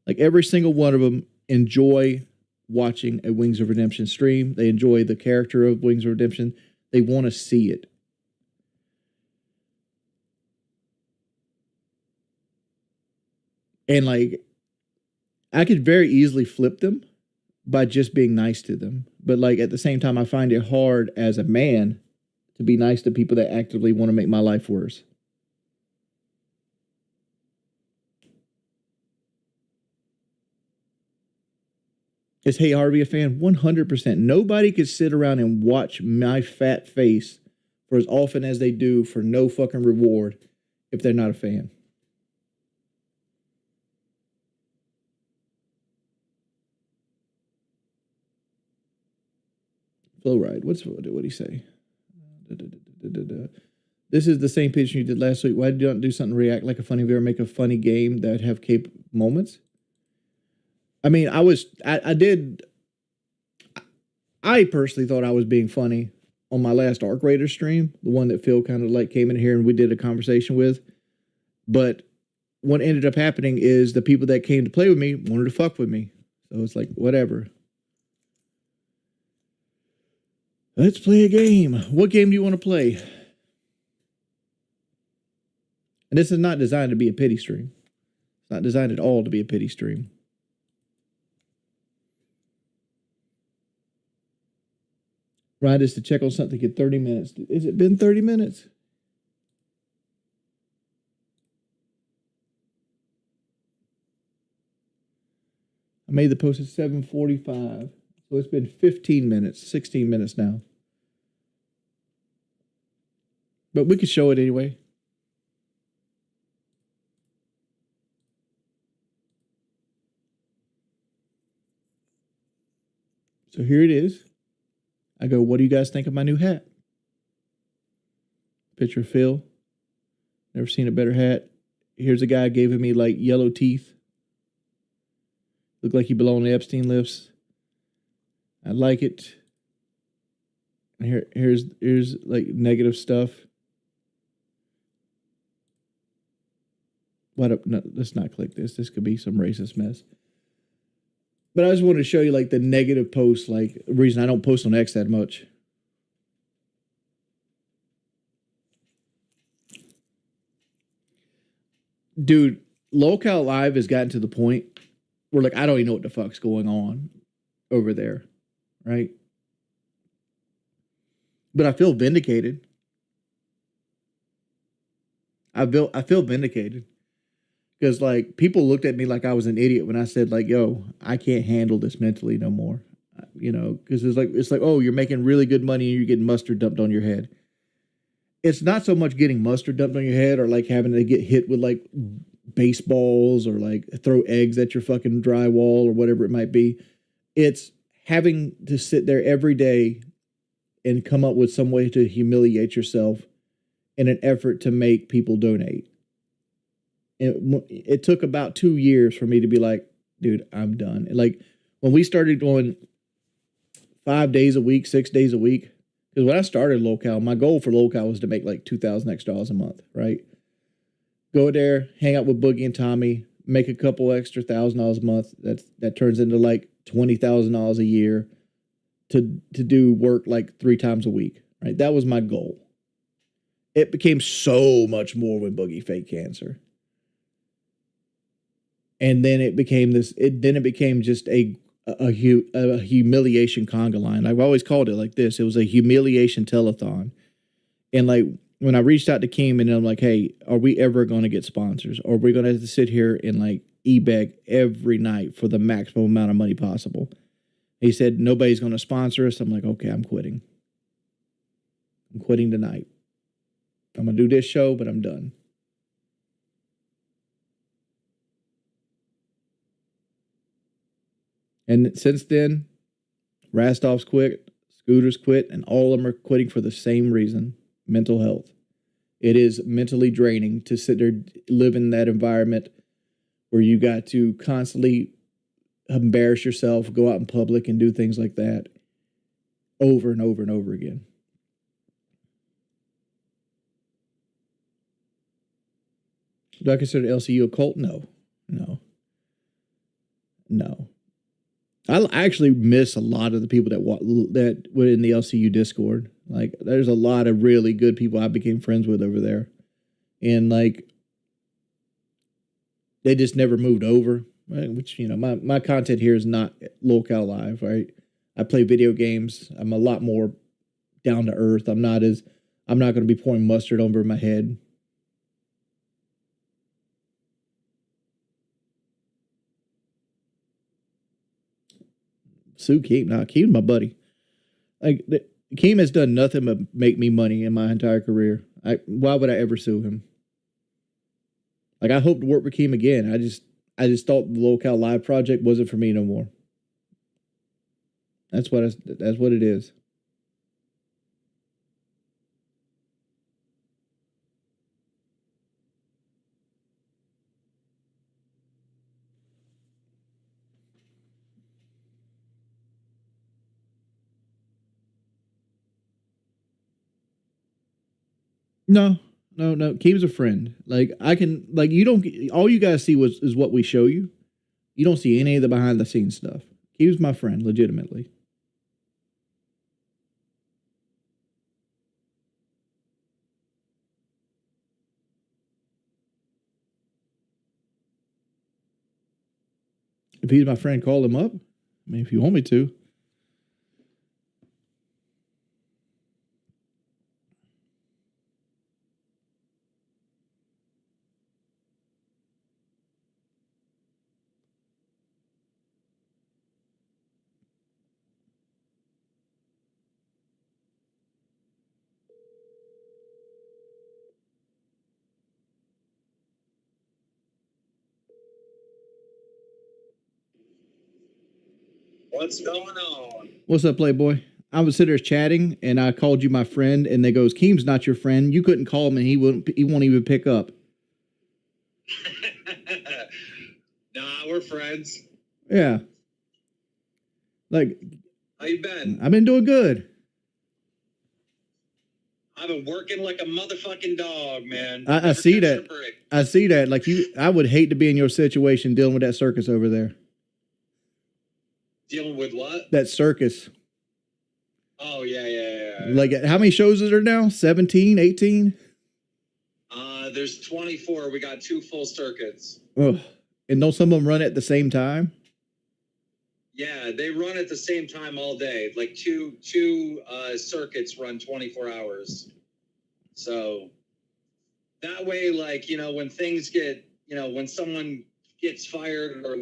Like every single one of them enjoy watching a Wings of Redemption stream. They enjoy the character of Wings of Redemption. They want to see it. And like, I could very easily flip them by just being nice to them. But like at the same time, I find it hard as a man to be nice to people that actively want to make my life worse. Is Hey Harvey a fan? 100%. Nobody could sit around and watch my fat face for as often as they do for no fucking reward if they're not a fan. Flow ride. What did he say? This is the same picture you did last week. Why did you not do something react like a funny video or make a funny game that have cape moments? I mean, I personally thought I was being funny on my last Arc Raider stream, the one that Phil kind of like came in here and we did a conversation with. But what ended up happening is the people that came to play with me wanted to fuck with me. So it's like, whatever. Let's play a game. What game do you want to play? And this is not designed to be a pity stream. It's not designed at all to be a pity stream. Ride is to check on something in 30 minutes. Has it been 30 minutes? I made the post at 7:45. So it's been 15 minutes, 16 minutes now. But we could show it anyway. So here it is. I go, what do you guys think of my new hat? Picture of Phil. Never seen a better hat. Here's a guy giving me like yellow teeth. Look like he belonged to Epstein lifts. I like it. And here's like negative stuff. What up? No, let's not click this. This could be some racist mess. But I just wanted to show you like the negative posts, like the reason I don't post on X that much. Dude, Lolcow Live has gotten to the point where like I don't even know what the fuck's going on over there, right? But I feel vindicated. I feel vindicated. Because like people looked at me like I was an idiot when I said like, "Yo, I can't handle this mentally no more." You know, because it's like, "Oh, you're making really good money and you're getting mustard dumped on your head." It's not so much getting mustard dumped on your head or like having to get hit with like baseballs or like throw eggs at your fucking drywall or whatever it might be. It's having to sit there every day and come up with some way to humiliate yourself in an effort to make people donate. It took about 2 years for me to be like, dude, I'm done. Like when we started going 5 days a week, 6 days a week, because when I started Lolcow, my goal for Lolcow was to make like $2,000 extra a month, right? Go there, hang out with Boogie and Tommy, make a couple extra $1,000 a month. That turns into like $20,000 a year to do work like 3 times a week, right? That was my goal. It became so much more with Boogie Fake Cancer. And then it became it became just a humiliation conga line. I've always called it like this. It was a humiliation telethon. And like when I reached out to Keem and I'm like, hey, are we ever going to get sponsors? Or are we going to have to sit here and like e-beg every night for the maximum amount of money possible? He said, nobody's going to sponsor us. I'm like, okay, I'm quitting. I'm quitting tonight. I'm going to do this show, but I'm done. And since then, Rastov's quit, Scooter's quit, and all of them are quitting for the same reason, mental health. It is mentally draining to sit there, live in that environment where you got to constantly embarrass yourself, go out in public and do things like that over and over and over again. Do I consider LCU a cult? No. I actually miss a lot of the people that were in the LCU Discord. Like, there's a lot of really good people I became friends with over there. And like, They just never moved over, right? Which, you know, my content here is not locale live, right? I play video games. I'm a lot more down to earth. I'm not going to be pouring mustard over my head. Sue Keem. Nah, Keem's my buddy. Like, Keem has done nothing but make me money in my entire career. Why would I ever sue him? Like, I hope to work with Keem again. I just thought the Locale Live project wasn't for me no more. That's what it is. No, no. Keem's a friend. Like, I can, like, you don't, all you guys see is what we show you. You don't see any of the behind the scenes stuff. Keem's my friend, legitimately. If he's my friend, call him up. I mean, if you want me to. What's going on? What's up, Playboy? I was sitting there chatting, and I called you my friend, and they goes, Keem's not your friend. You couldn't call him, and he won't even pick up. Nah, we're friends. Yeah. Like, how you been? I've been doing good. I've been working like a motherfucking dog, man. I see that. I see that. Like, I would hate to be in your situation dealing with that circus over there. Dealing with what? That circus. Oh, yeah. Like, how many shows is there now? 17, 18? There's 24. We got 2 full circuits. Ugh. And don't some of them run at the same time? Yeah, they run at the same time all day. Like two circuits run 24 hours. So that way, like, you know, when things get, you know, when someone gets fired or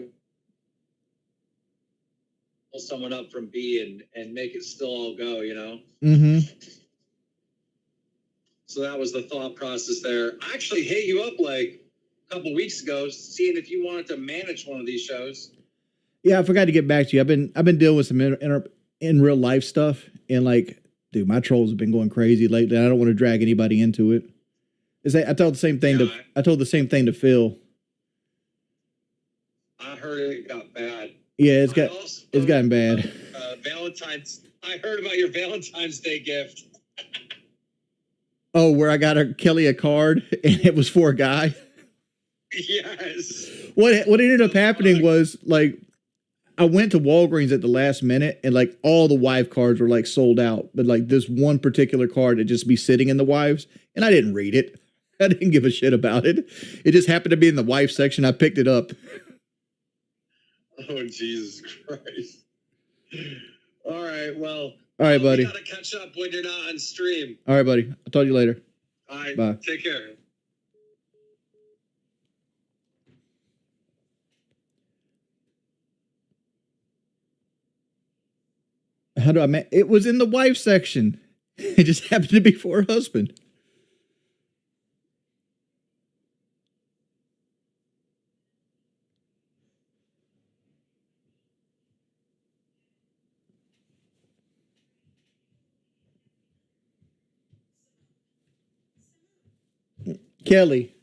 pull someone up from B and make it still all go, you know? Mm-hmm. So that was the thought process there. I actually hit you up like a couple weeks ago, seeing if you wanted to manage one of these shows. Yeah, I forgot to get back to you. I've been dealing with some in real life stuff, and like, dude, my trolls have been going crazy lately. I don't want to drag anybody into it. I told the same thing to Phil. I heard it got bad. Yeah, it's gotten bad. I heard about your Valentine's Day gift. Oh, where I got Kelly a card and it was for a guy. Yes. What ended up happening was, like, I went to Walgreens at the last minute, and like all the wife cards were like sold out, but like this one particular card would just be sitting in the wives, and I didn't read it. I didn't give a shit about it. It just happened to be in the wife section. I picked it up. Oh, Jesus Christ. All right, well. All right, buddy. You gotta catch up when you're not on stream. All right, buddy. I'll talk to you later. All right. Bye. Take care. How do I it was in the wife section. It just happened to be for her husband. Kelly,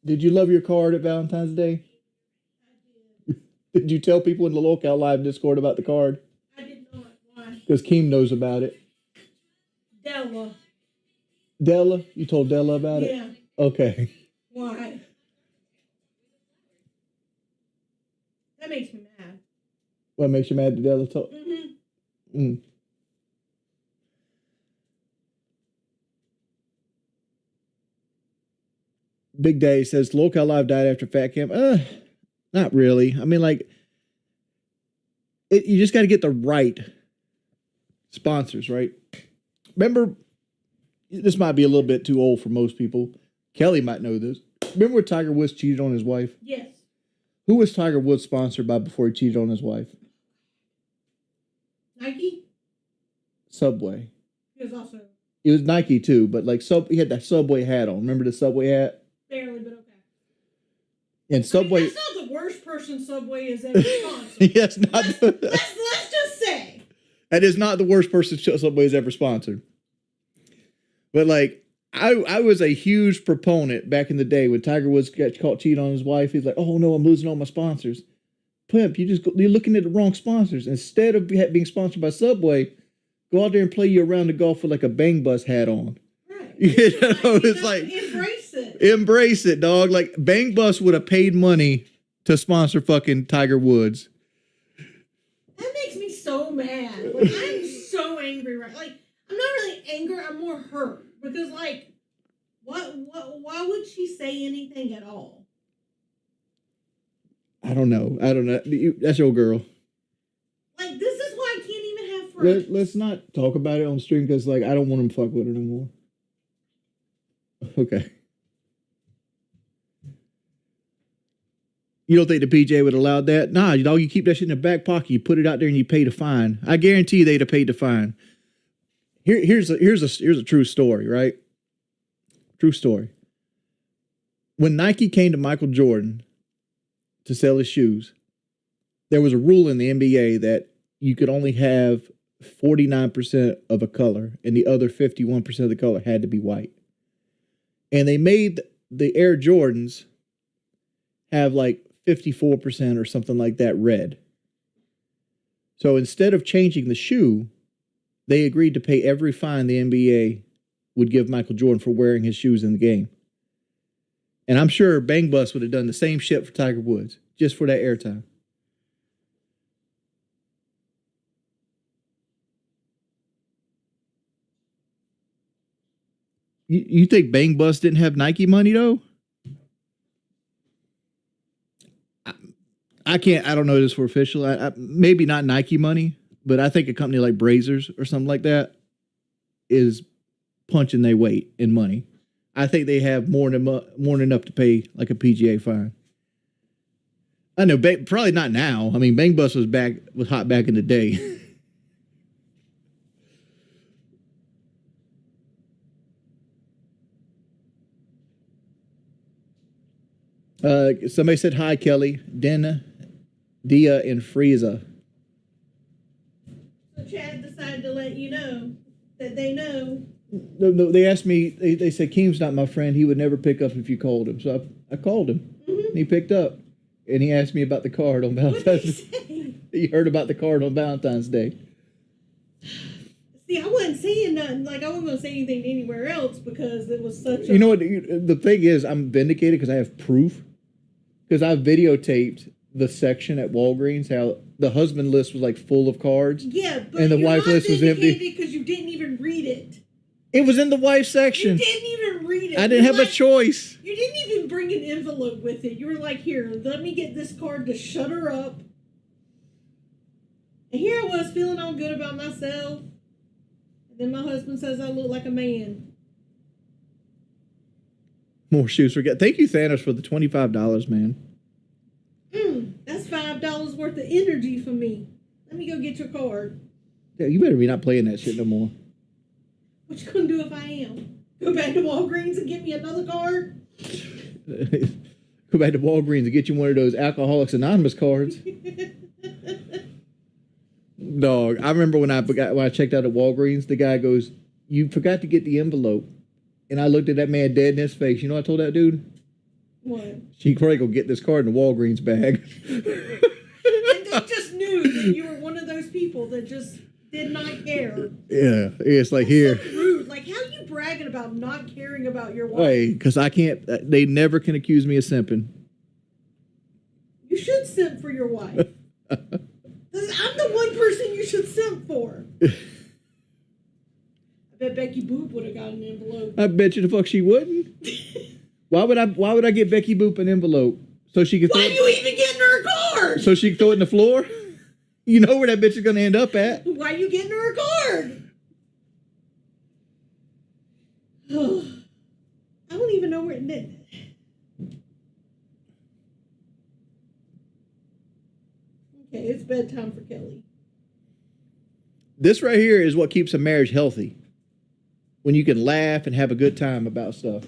did you love your card at Valentine's Day? Did you tell people in the Locale Live Discord about the card? I did not. Why? Because Keem knows about it. Della. Della? You told Della about it? Yeah. Okay. Why? That makes me mad. What makes you mad that Della told? Mm-hmm. Mm. Big Day says Local Live died after Fat Camp. Not really. I mean, like, you just got to get the right sponsors, right? Remember, this might be a little bit too old for most people. Kelly might know this. Remember when Tiger Woods cheated on his wife? Yes. Who was Tiger Woods sponsored by before he cheated on his wife? Nike? Subway. He was also It was Nike too, but like he had that Subway hat on. Remember the Subway hat? barely, but okay. And Subway. I mean, that's not the worst person Subway has ever sponsored. Yes, not. Let's just say. That is not the worst person Subway has ever sponsored. But like, I was a huge proponent back in the day when Tiger Woods got caught cheating on his wife. He's like, "Oh no, I'm losing all my sponsors." Pimp, you're looking at the wrong sponsors. Instead of being sponsored by Subway, go out there and play you around the golf with like a Bang Bus hat on. Right. It's like embrace it. Embrace it, dog. Like Bang Bus would have paid money to sponsor fucking Tiger Woods. That makes me so mad. Like, I'm so angry right. Like, I'm not really angry. I'm more hurt because, like, why would she say anything at all? I don't know. That's your girl. Like, this is why I can't even have friends. Let's not talk about it on stream because, like, I don't want him to fuck with her no more. Okay. You don't think the PJ would allow that? Nah, dog, you keep that shit in the back pocket. You put it out there and you pay the fine. I guarantee they'd have paid the fine. Here's a true story, right? True story. When Nike came to Michael Jordan to sell his shoes, there was a rule in the NBA that you could only have 49% of a color and the other 51% of the color had to be white. And they made the Air Jordans have like 54% or something like that red. So instead of changing the shoe, they agreed to pay every fine the NBA would give Michael Jordan for wearing his shoes in the game. And I'm sure Bang Bus would have done the same shit for Tiger Woods, just for that airtime. You think Bang Bus didn't have Nike money, though? I don't know this for official. Maybe not Nike money, but I think a company like Brazers or something like that is punching their weight in money. I think they have more than enough to pay like a PGA fine. I know, probably not now. I mean, Bang Bus was hot back in the day. Somebody said hi, Kelly, Dia, and Frieza. So Chad decided to let you know that they know. No, they asked me. They said Keem's not my friend. He would never pick up if you called him. So I called him. Mm-hmm. And he picked up, and he asked me about the card on Valentine's Day. He heard about the card on Valentine's Day. See, I wasn't saying nothing. Like, I wasn't going to say anything anywhere else because it was such a... You know what? The thing is, I'm vindicated because I have proof. Because I videotaped the section at Walgreens, how the husband list was like full of cards. Yeah, but and the wife list was empty. Because you didn't even read it. It was in the wife section. You didn't even read it. I didn't have a choice. You didn't even bring an envelope with it. You were like, here, let me get this card to shut her up. And here I was feeling all good about myself. And then my husband says I look like a man. More shoes for Thank you, Thanos, for the $25, man. That's $5 worth of energy for me. Let me go get your card. Yeah, you better be not playing that shit no more. What you gonna do if I am? Go back to Walgreens and get me another card? Go back to Walgreens and get you one of those Alcoholics Anonymous cards. Dog, I remember when I checked out at Walgreens, the guy goes, "You forgot to get the envelope." And I looked at that man dead in his face. You know what I told that dude? What? She probably go get this card in the Walgreens bag. And they just knew that you were one of those people that just did not care. Yeah, it's like, here. So rude. Like, how are you bragging about not caring about your wife? Hey, because I can't. They never can accuse me of simping. You should simp for your wife. I'm the one person you should simp for. I bet Becky Boop would have got an envelope. I bet you the fuck she wouldn't. Why would I get Becky Boop an envelope so she could Why you even getting her a card? so she can throw it in the floor? You know where that bitch is gonna end up at. Why you getting her a card? I don't even know where it did. Okay, it's bedtime for Kelly. This right here is what keeps a marriage healthy. When you can laugh and have a good time about stuff.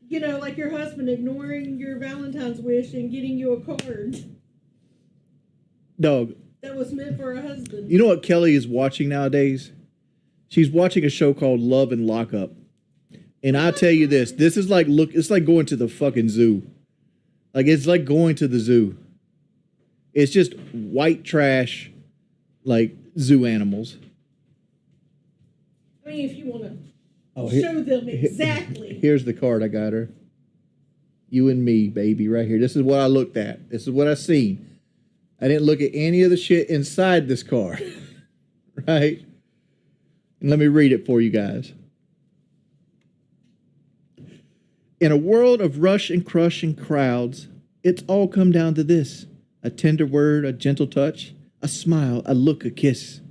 You know, like your husband ignoring your Valentine's wish and getting you a card Dog, that was meant for a husband. you know what Kelly is watching nowadays? She's watching a show called Love and Lockup. And I tell you this is like, look, it's like going to the fucking zoo. Like, it's like going to the zoo. It's just white trash, like zoo animals. I mean, if you want to Oh, show them exactly. Here's the card I got her. You and me, baby, right here. This is what I looked at. This is what I seen. I didn't look at any of the shit inside this card. Right? And let me read it for you guys. In a world of rush and crush and crowds, it's all come down to this. A tender word, a gentle touch, a smile, a look, a kiss.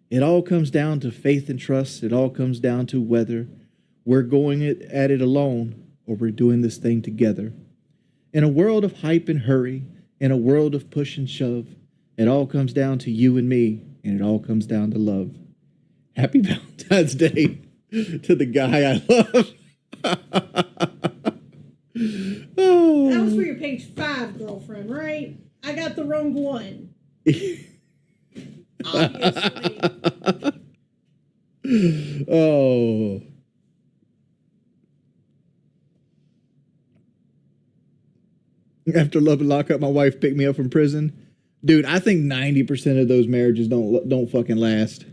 It all comes down to faith and trust. It all comes down to whether we're going at it alone or we're doing this thing together. In a world of hype and hurry, in a world of push and shove, it all comes down to you and me, and it all comes down to love. Happy Valentine's Day to the guy I love. Oh. That was for your page 5 girlfriend, right? I got the wrong one. Obviously. Oh. After Love and Lockup, my wife picked me up from prison. Dude, I think 90% of those marriages don't fucking last.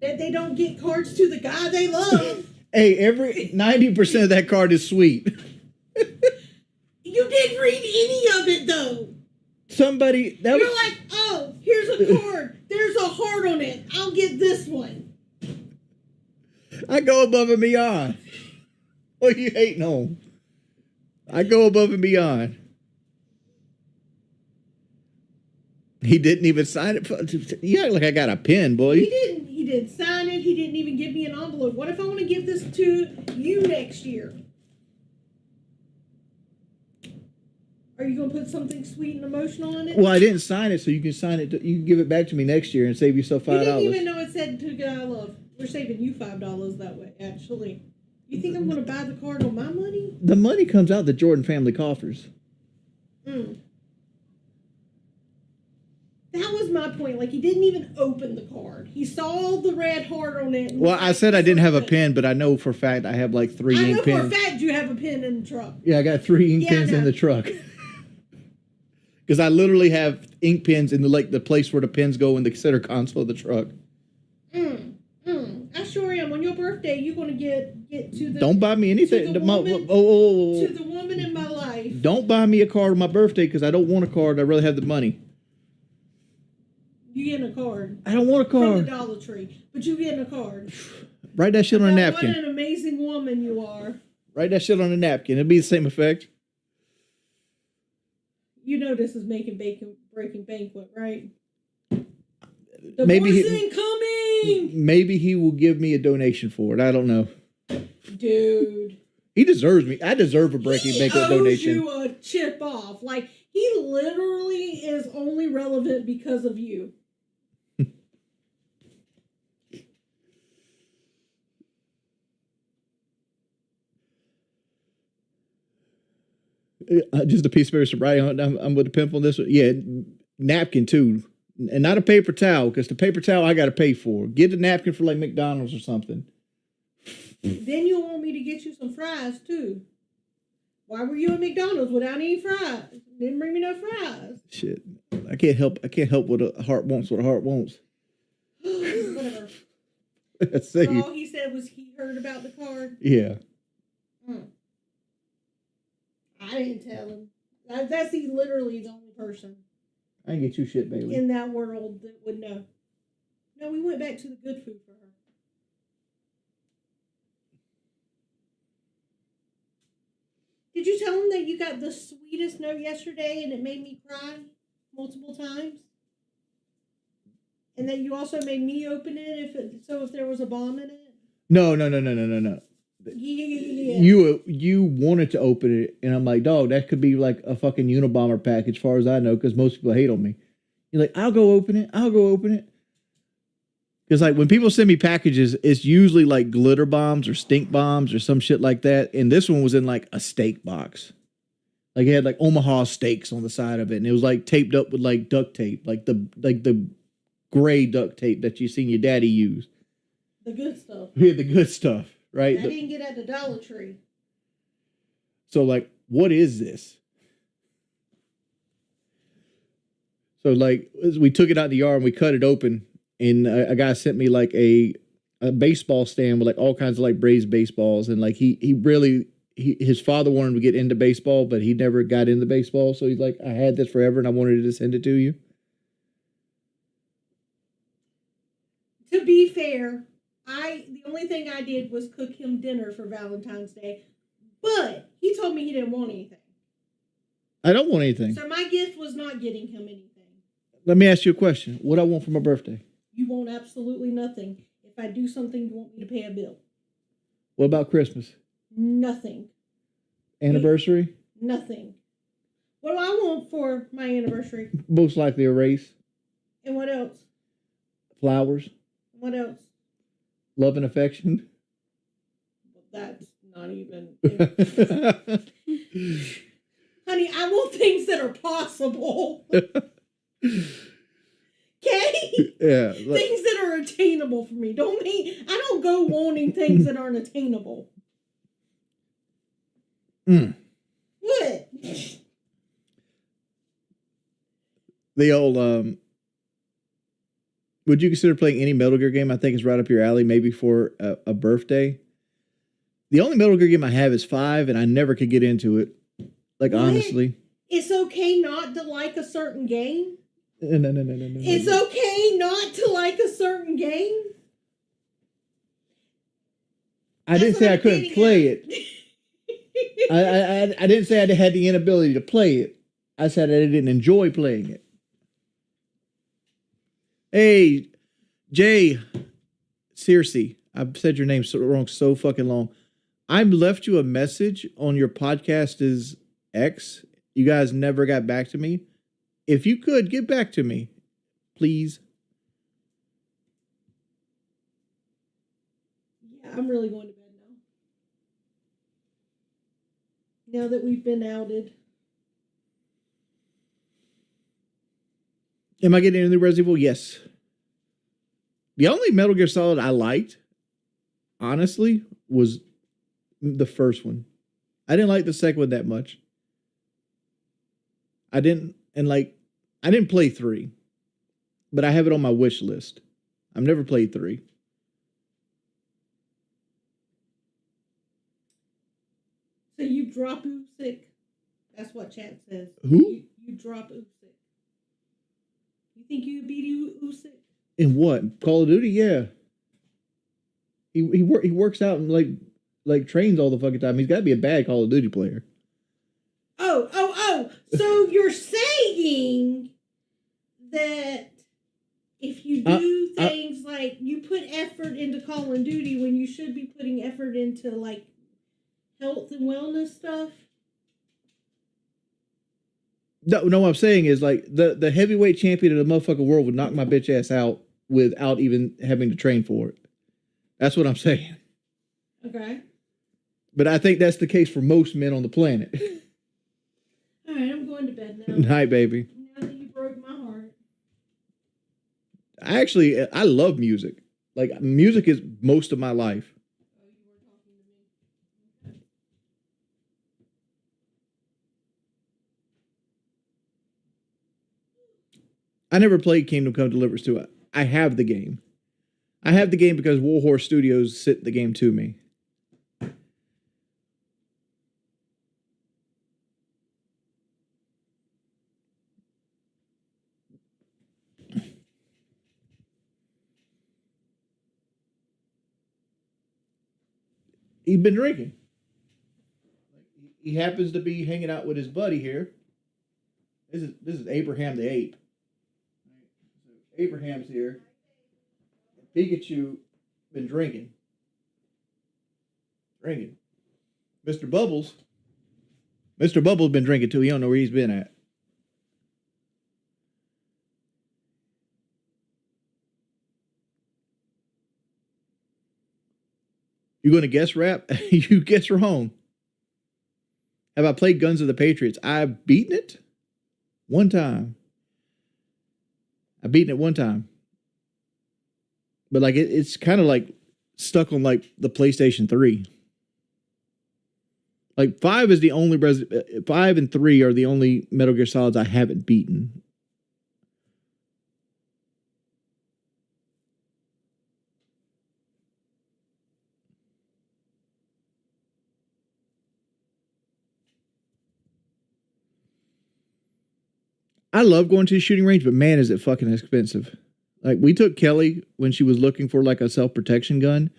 That they don't get cards to the guy they love. Hey, every 90% of that card is sweet. You didn't read any of it though. Somebody that You're was, like, oh, here's a card. There's a heart on it. I'll get this one. I go above and beyond. What are you hating on? I go above and beyond. He didn't even sign it. You act like I got a pen, boy. He didn't. He didn't sign it. He didn't even give me an envelope. What if I want to give this to you next year? Are you gonna put something sweet and emotional in it? Well, I didn't sign it, so you can sign it. You can give it back to me next year and save yourself $5. You didn't even know it said to guy I love. We're saving you $5 that way. Actually, you think I'm gonna buy the card on my money? The money comes out the Jordan family coffers. That was my point. Like, he didn't even open the card. He saw the red heart on it. Well, I said I didn't have a pen, but I know for a fact I have like 3 I know ink pens. for a fact you have a pen in the truck. Yeah, I got 3 ink pens in the truck. Because I literally have ink pens in the place where the pens go in the center console of the truck. I sure am. On your birthday, you're gonna get to the. Don't buy me anything. To the woman, to the woman in my life. Don't buy me a card on my birthday because I don't want a card. I'd rather have the money. You getting a card? I don't want a card. From the Dollar Tree, but you getting a card. Write that shit on a napkin. What an amazing woman you are. Write that shit on a napkin. It'll be the same effect. You know this is breaking banquet, right? Maybe incoming. Maybe he will give me a donation for it. I don't know. Dude. He deserves me. I deserve a breaking banquet donation. He owes you a chip off. Like, he literally is only relevant because of you. Just a piece of paper sobriety. I'm with the pimple on this one. Yeah, napkin too. And not a paper towel, because the paper towel I got to pay for. Get a napkin for like McDonald's or something. Then you'll want me to get you some fries too. Why were you at McDonald's without any fries? Didn't bring me no fries. Shit, I can't help what a heart wants. What a heart wants. Whatever. So all he said was he heard about the card. Yeah. I didn't tell him. That's literally the only person I ain't get you shit, Bailey. in that world that would know. No, we went back to the good food for her. Did you tell him that you got the sweetest note yesterday and it made me cry multiple times? And that you also made me open it if there was a bomb in it? No. Yeah. You wanted to open it, and I'm like, dog, that could be like a fucking Unabomber package, as far as I know, because most people hate on me. You're like, I'll go open it. Because like when people send me packages, it's usually like glitter bombs or stink bombs or some shit like that. And this one was in like a steak box. Like it had like Omaha steaks on the side of it, and it was like taped up with like duct tape, like the gray duct tape that you seen your daddy use. The good stuff. Yeah, the good stuff, right? I didn't get at the Dollar Tree. So like, what is this? So like, we took it out in the yard and we cut it open, and a guy sent me like a baseball stand with like all kinds of like Braves baseballs, and like his father wanted him to get into baseball, but he never got into baseball, so he's like, I had this forever and I wanted to send it to you. To be fair, the only thing I did was cook him dinner for Valentine's Day, but he told me he didn't want anything. I don't want anything. So my gift was not getting him anything. Let me ask you a question. What I want for my birthday? You want absolutely nothing. If I do something, you want me to pay a bill. What about Christmas? Nothing. Anniversary? Nothing. What do I want for my anniversary? Most likely a race. And what else? Flowers. What else? Love and affection. That's not even. Honey, I want things that are possible. Okay? Yeah. Things that are attainable for me. I don't go wanting things that aren't attainable. What? The old would you consider playing any Metal Gear game? I think it's right up your alley, maybe for a birthday. The only Metal Gear game I have is 5, and I never could get into it. Like, what? Honestly. It's okay not to like a certain game? No. It's okay not to like a certain game? I didn't say I couldn't play it. I didn't say I had the inability to play it. I said I didn't enjoy playing it. Hey, Jay Searcy, I've said your name wrong so fucking long. I've left you a message on your podcast's X. You guys never got back to me. If you could, get back to me, please. Yeah, I'm really going to bed now. Now that we've been outed. Am I getting into Resident Evil? Yes. The only Metal Gear Solid I liked, honestly, was the first one. I didn't like the second one that much. I didn't play 3, but I have it on my wish list. I've never played 3. So you drop Usyk? That's what chat says. Who? You drop Usyk. You think you beat Usyk? In what? Call of Duty? Yeah. He works out and like trains all the fucking time. He's got to be a bad Call of Duty player. Oh. So you're saying that if you do things like you put effort into Call of Duty when you should be putting effort into like health and wellness stuff? No, what I'm saying is like the heavyweight champion of the motherfucking world would knock my bitch ass out without even having to train for it. That's what I'm saying. Okay. But I think that's the case for most men on the planet. All right, I'm going to bed now. Night, baby. Now that you broke my heart. I love music. Like, music is most of my life. Oh, you were talking to me. Okay. I never played Kingdom Come Deliverance 2. I have the game. I have the game because Warhorse Studios sent the game to me. He's been drinking. He happens to be hanging out with his buddy here. This is Abraham the ape. Abraham's here. Pikachu been drinking. Mr. Bubbles been drinking too. He don't know where he's been at. You going to guess rap? You guess wrong. Have I played Guns of the Patriots? I've beaten it one time. I've beaten it one time. But like it's kind of like stuck on like the PlayStation 3. Like 5 is the only 5 and 3 are the only Metal Gear Solids I haven't beaten. I love going to the shooting range, but man, is it fucking expensive. Like we took Kelly when she was looking for like a self-protection gun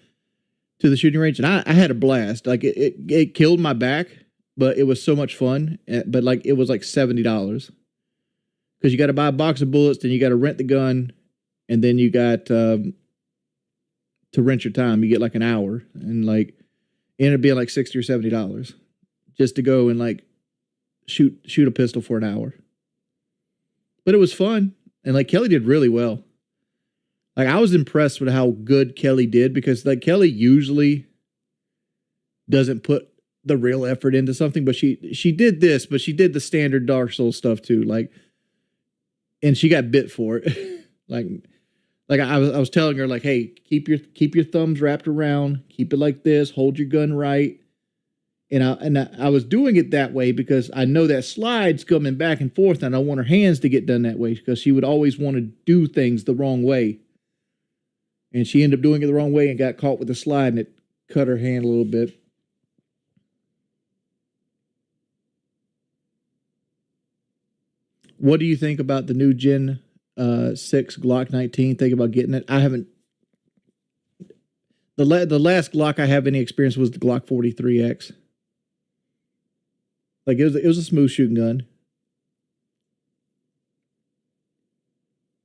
to the shooting range, and I had a blast. Like it killed my back, but it was so much fun. But like it was like $70 because you got to buy a box of bullets, then you got to rent the gun, and then you got to rent your time. You get like an hour, and like it ended up being like $60 or $70 just to go and like shoot a pistol for an hour. But it was fun, and like Kelly did really well. Like I was impressed with how good Kelly did because like Kelly usually doesn't put the real effort into something, but she did this, but she did the standard Dark Souls stuff too. Like, and she got bit for it. like I was telling her like, hey, keep your thumbs wrapped around, keep it like this, hold your gun right. And I was doing it that way because I know that slide's coming back and forth, and I want her hands to get done that way because she would always want to do things the wrong way. And she ended up doing it the wrong way and got caught with the slide, and it cut her hand a little bit. What do you think about the new Gen 6 Glock 19? Think about getting it? I haven't. The last Glock I have any experience was the Glock 43X. Like it was a smooth shooting gun.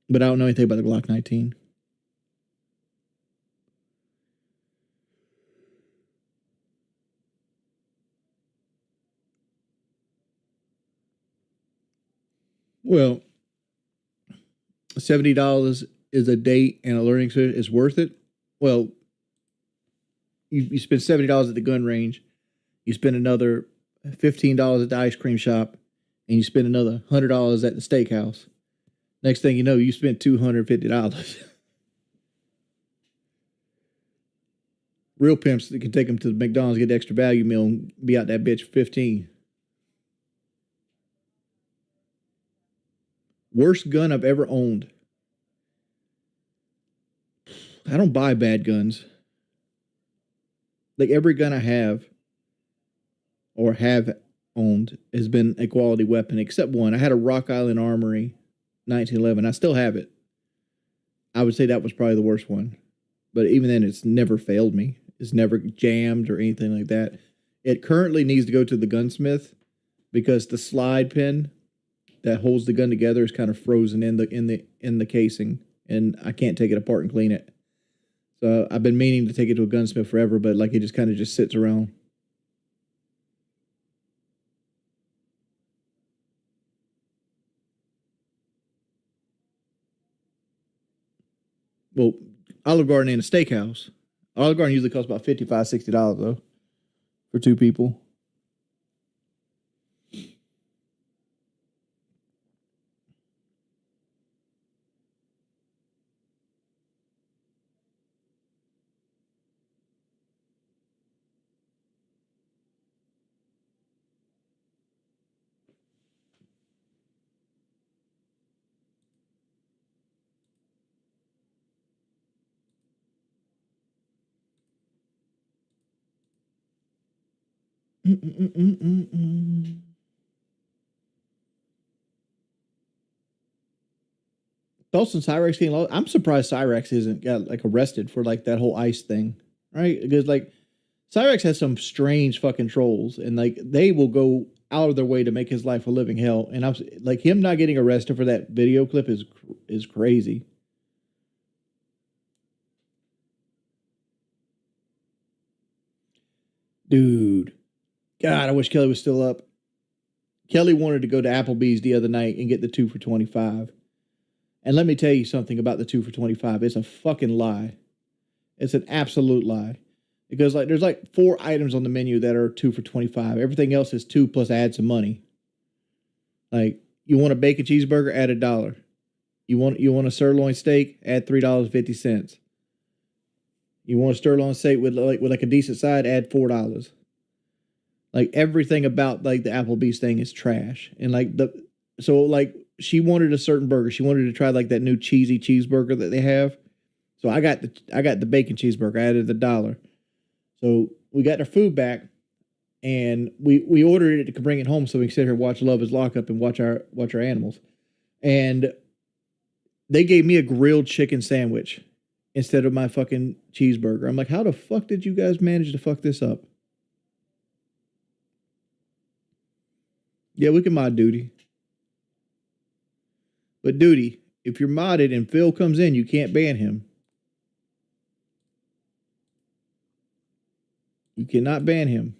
But I don't know anything about the Glock 19. Well, $70 is a date and a learning experience. Is worth it. Well, you spend $70 at the gun range. You spend another $15 at the ice cream shop, and you spend another $100 at the steakhouse. Next thing you know, you spent $250. Real pimps that can take them to the McDonald's, get the extra value meal, and be out that bitch for $15. Worst gun I've ever owned. I don't buy bad guns. Like every gun I have or have owned has been a quality weapon, except one. I had a Rock Island Armory 1911. I still have it. I would say that was probably the worst one. But even then, it's never failed me. It's never jammed or anything like that. It currently needs to go to the gunsmith because the slide pin that holds the gun together is kind of frozen in the casing, and I can't take it apart and clean it. So I've been meaning to take it to a gunsmith forever, but like it just kind of just sits around. Well, Olive Garden ain't a steakhouse. Olive Garden usually costs about $55, $60 though for two people. Dawson Cyrex getting I'm surprised Cyrex isn't got like arrested for like that whole ICE thing, right? Because like Cyrex has some strange fucking trolls, and like they will go out of their way to make his life a living hell. And I'm like, him not getting arrested for that video clip is crazy. Dude, God, I wish Kelly was still up. Kelly wanted to go to Applebee's the other night and get the 2 for $25. And let me tell you something about the 2 for $25. It's a fucking lie. It's an absolute lie. Because like there's like 4 items on the menu that are 2 for $25. Everything else is 2 plus add some money. Like you want a bacon cheeseburger, add $1. You want a sirloin steak, add $3.50. You want a sirloin steak with a decent side, add $4. Like everything about like the Applebee's thing is trash. And like she wanted a certain burger. She wanted to try like that new cheesy cheeseburger that they have. So I got the bacon cheeseburger. I added $1. So we got our food back, and we ordered it to bring it home so we can sit here and watch Love Is Lockup and watch our animals. And they gave me a grilled chicken sandwich instead of my fucking cheeseburger. I'm like, how the fuck did you guys manage to fuck this up? Yeah, we can mod Duty. But Duty, if you're modded and Phil comes in, you can't ban him. You cannot ban him.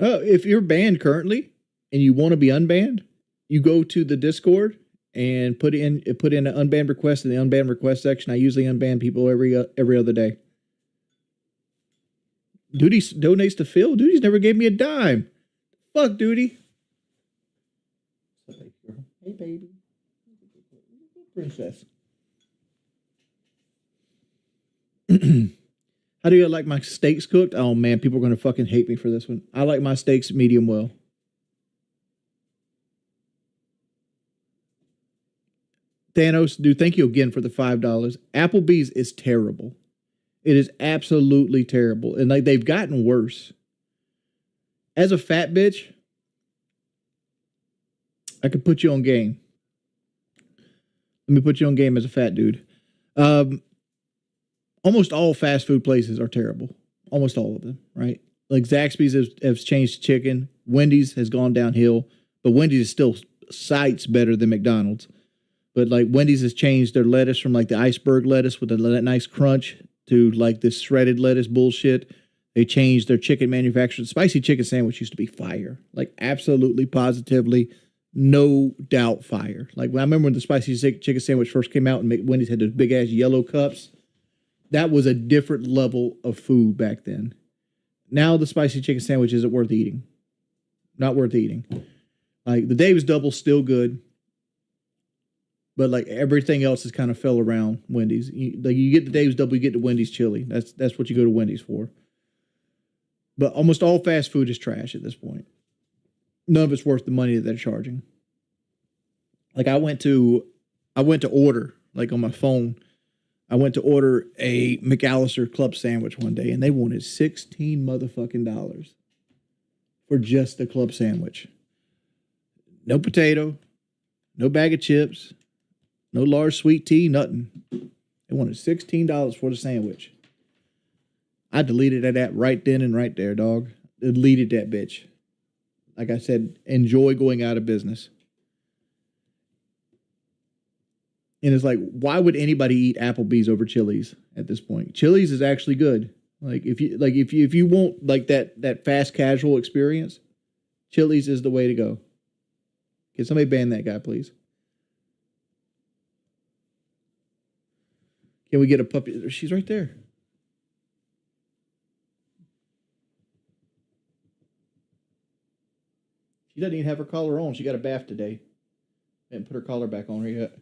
If you're banned currently and you want to be unbanned, you go to the Discord and put in an unbanned request in the unbanned request section. I usually unban people every other day. Duty donates to Phil. Duty's never gave me a dime. Fuck Duty. Hey baby, princess. How do you like my steaks cooked? Oh man, people are gonna fucking hate me for this one. I like my steaks medium well. Thanos, dude, thank you again for the $5. Applebee's is terrible. It is absolutely terrible. And like they've gotten worse. As a fat bitch, I could put you on game. Let me put you on game as a fat dude. Almost all fast food places are terrible. Almost all of them, right? Like Zaxby's has changed chicken. Wendy's has gone downhill. But Wendy's is still sights better than McDonald's. But like Wendy's has changed their lettuce from like the iceberg lettuce with a nice crunch to like this shredded lettuce bullshit. They changed their chicken manufacturer. The spicy chicken sandwich used to be fire. Like absolutely, positively, no doubt fire. Like I remember when the spicy chicken sandwich first came out and Wendy's had those big ass yellow cups. That was a different level of food back then. Now the spicy chicken sandwich isn't worth eating. Not worth eating. Like the Dave's Double's still good. But like everything else has kind of fell around Wendy's. You get the Dave's Double, you get the Wendy's chili. That's what you go to Wendy's for. But almost all fast food is trash at this point. None of it's worth the money that they're charging. Like I went to order, like on my phone, I went to order a McAllister club sandwich one day, and they wanted $16 motherfucking dollars for just the club sandwich. No potato, no bag of chips, no large sweet tea, nothing. They wanted $16 for the sandwich. I deleted that app right then and right there, dog. Deleted that bitch. Like I said, enjoy going out of business. And it's like, why would anybody eat Applebee's over Chili's at this point? Chili's is actually good. Like if you want like that fast casual experience, Chili's is the way to go. Can somebody ban that guy, please? Can we get a puppy? She's right there. She doesn't even have her collar on. She got a bath today. Didn't put her collar back on her yet.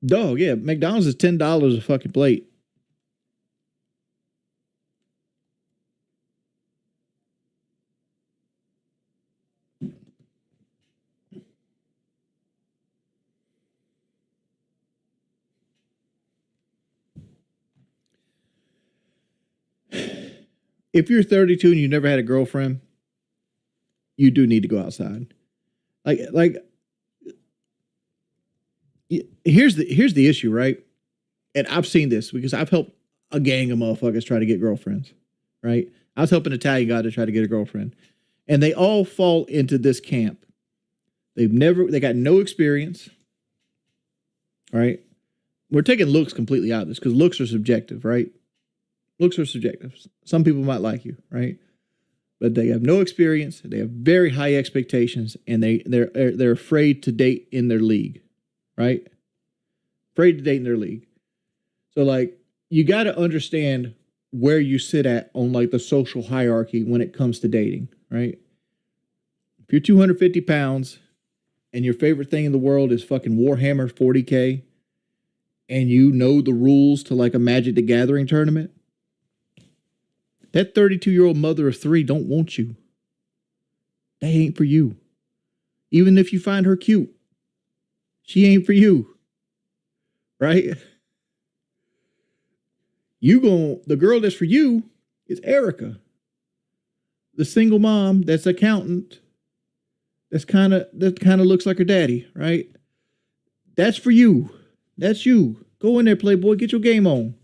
Dog, yeah. McDonald's is $10 a fucking plate. If you're 32 and you never had a girlfriend, you do need to go outside. Like here's the issue, right? And I've seen this because I've helped a gang of motherfuckers try to get girlfriends, right? I was helping an Italian guy to try to get a girlfriend, and they all fall into this camp. They got no experience, right? We're taking looks completely out of this because looks are subjective, right? Looks are subjective. Some people might like you, right? But they have no experience. They have very high expectations, and they're afraid to date in their league, right? Afraid to date in their league. So like, you got to understand where you sit at on like the social hierarchy when it comes to dating, right? If you're 250 pounds and your favorite thing in the world is fucking Warhammer 40K, and you know the rules to like a Magic the Gathering tournament, that 32-year-old mother of three don't want you. That ain't for you. Even if you find her cute, she ain't for you. Right? The girl that's for you is Erica. The single mom that's accountant, that kind of looks like her daddy, right? That's for you. That's you. Go in there, Playboy, get your game on.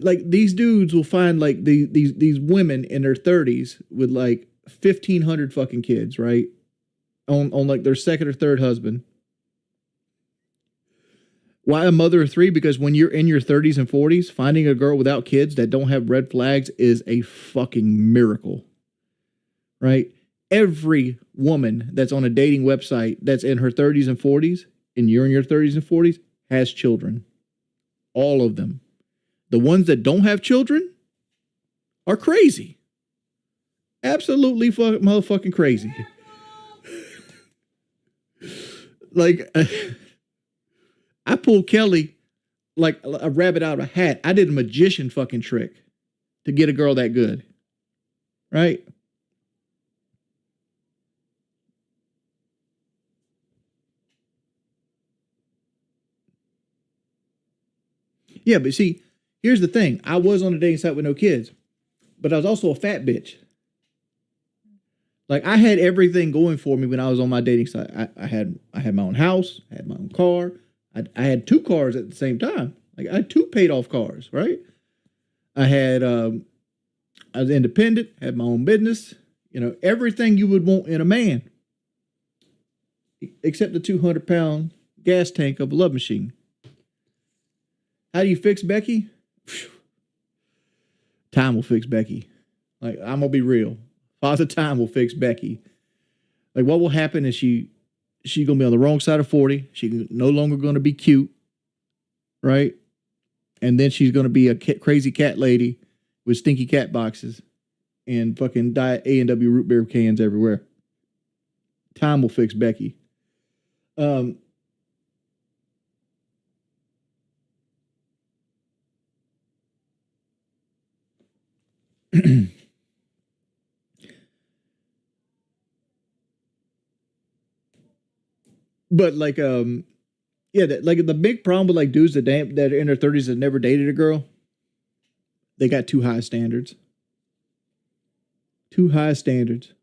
Like these dudes will find like these women in their 30s with like 1,500 fucking kids, right? On like their second or third husband. Why a mother of three? Because when you're in your 30s and 40s, finding a girl without kids that don't have red flags is a fucking miracle, right? Every woman that's on a dating website that's in her 30s and 40s, and you're in your 30s and 40s, has children. All of them. The ones that don't have children are crazy. Absolutely motherfucking crazy. Like, I pulled Kelly like a rabbit out of a hat. I did a magician fucking trick to get a girl that good. Right? Yeah, but see, here's the thing. I was on a dating site with no kids, but I was also a fat bitch. Like I had everything going for me when I was on my dating site. I had my own house, I had my own car. I had two cars at the same time. Like I had two paid off cars, right? I was independent, had my own business, everything you would want in a man, except the 200-pound gas tank of a love machine. How do you fix Becky? Time will fix Becky. Like, I'm gonna be real. Father Time will fix Becky. Like, what will happen is she's gonna be on the wrong side of 40. She's no longer gonna be cute, right? And then she's gonna be a crazy cat lady with stinky cat boxes and fucking Diet A&W root beer cans everywhere. Time will fix Becky. But like yeah, like the big problem with like dudes that are in their 30s that never dated a girl, they got too high standards. Too high standards.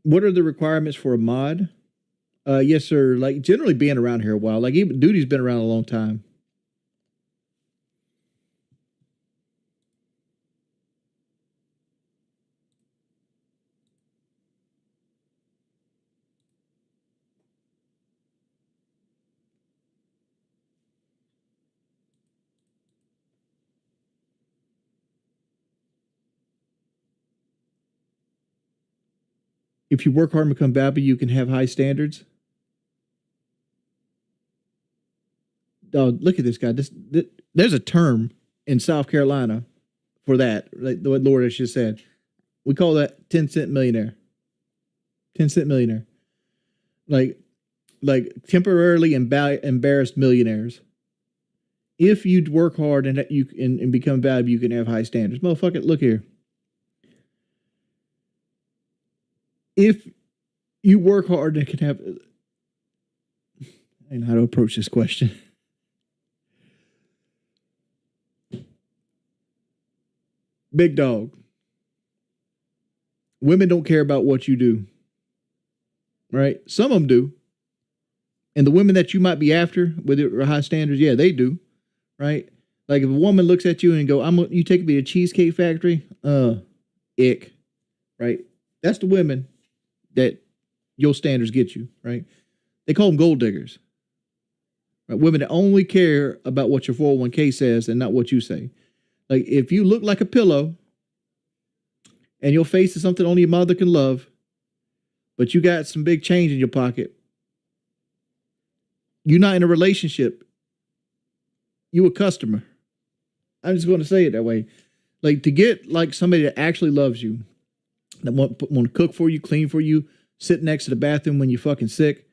What are the requirements for a mod? Yes, sir. Like generally being around here a while. Like even Duty's been around a long time. If you work hard and become Babby, you can have high standards. look at this guy. There's a term in South Carolina for that. Like what Lord just said. We call that 10-cent millionaire. 10-cent millionaire. Like temporarily embarrassed millionaires. If you work hard and become valuable, you can have high standards. Motherfucker, look here. If you work hard and can have, I don't know how to approach this question. Big dog. Women don't care about what you do. Right? Some of them do. And the women that you might be after with your high standards, yeah, they do. Right? Like if a woman looks at you and go, you take me to Cheesecake Factory? Ick. Right? That's the women that your standards get you, right? They call them gold diggers. Right? Women that only care about what your 401k says and not what you say. Like if you look like a pillow and your face is something only your mother can love, but you got some big change in your pocket, you're not in a relationship. You a customer. I'm just going to say it that way. Like to get like somebody that actually loves you, that want to cook for you, clean for you, sit next to the bathroom when you're fucking sick,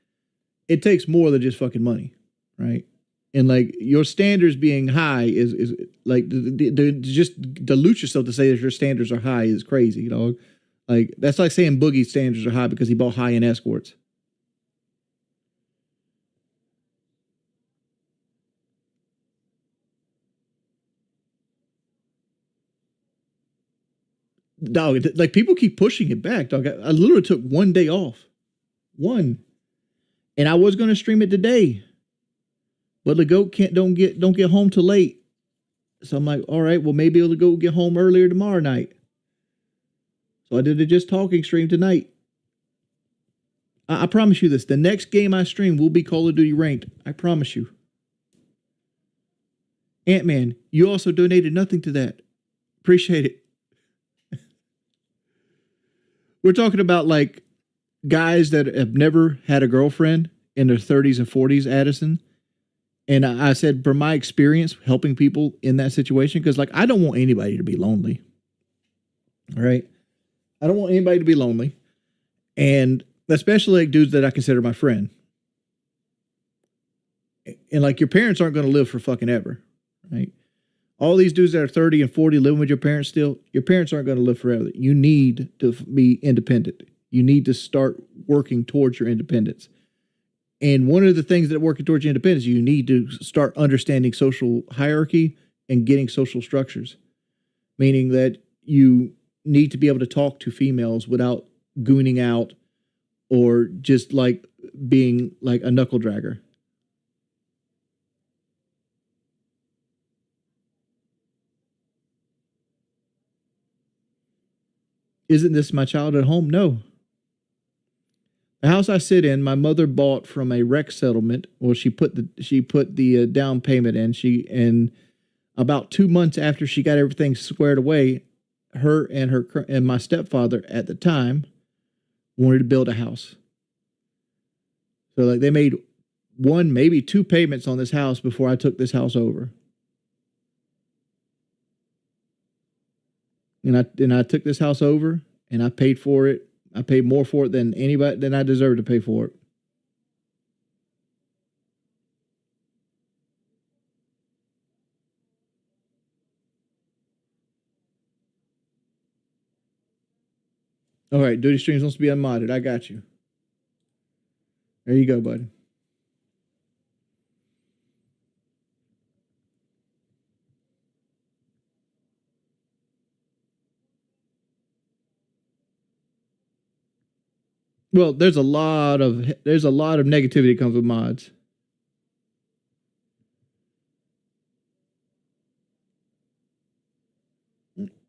it takes more than just fucking money, right? And like your standards being high is like just dilute yourself to say that your standards are high is crazy, dog. Like that's like saying Boogie's standards are high because he bought high-end escorts. Dog, like people keep pushing it back, dog. I literally took one day off. One. And I was gonna stream it today. But the goat don't get home till late. So I'm like, all right, well maybe it'll go get home earlier tomorrow night. So I did a just talking stream tonight. I promise you this. The next game I stream will be Call of Duty Ranked. I promise you. Ant-Man, you also donated nothing to that. Appreciate it. We're talking about like guys that have never had a girlfriend in their 30s and 40s, Addison. And I said, from my experience helping people in that situation, because like I don't want anybody to be lonely. All right. I don't want anybody to be lonely. And especially like dudes that I consider my friend. And like your parents aren't going to live for fucking ever. Right. All these dudes that are 30 and 40 living with your parents still, your parents aren't going to live forever. You need to be independent. You need to start working towards your independence. And one of the things that working towards your independence, you need to start understanding social hierarchy and getting social structures. Meaning that you need to be able to talk to females without gooning out or just like being like a knuckle dragger. Isn't this my childhood home? No. The house I sit in, my mother bought from a rec settlement. Well, she put the down payment in. And about 2 months after she got everything squared away, her and my stepfather at the time wanted to build a house. So like they made one, maybe two payments on this house before I took this house over. And I took this house over and I paid for it. I paid more for it than I deserved to pay for it. All right, Duty Streams wants to be unmodded. I got you. There you go, buddy. Well, there's a lot of negativity that comes with mods.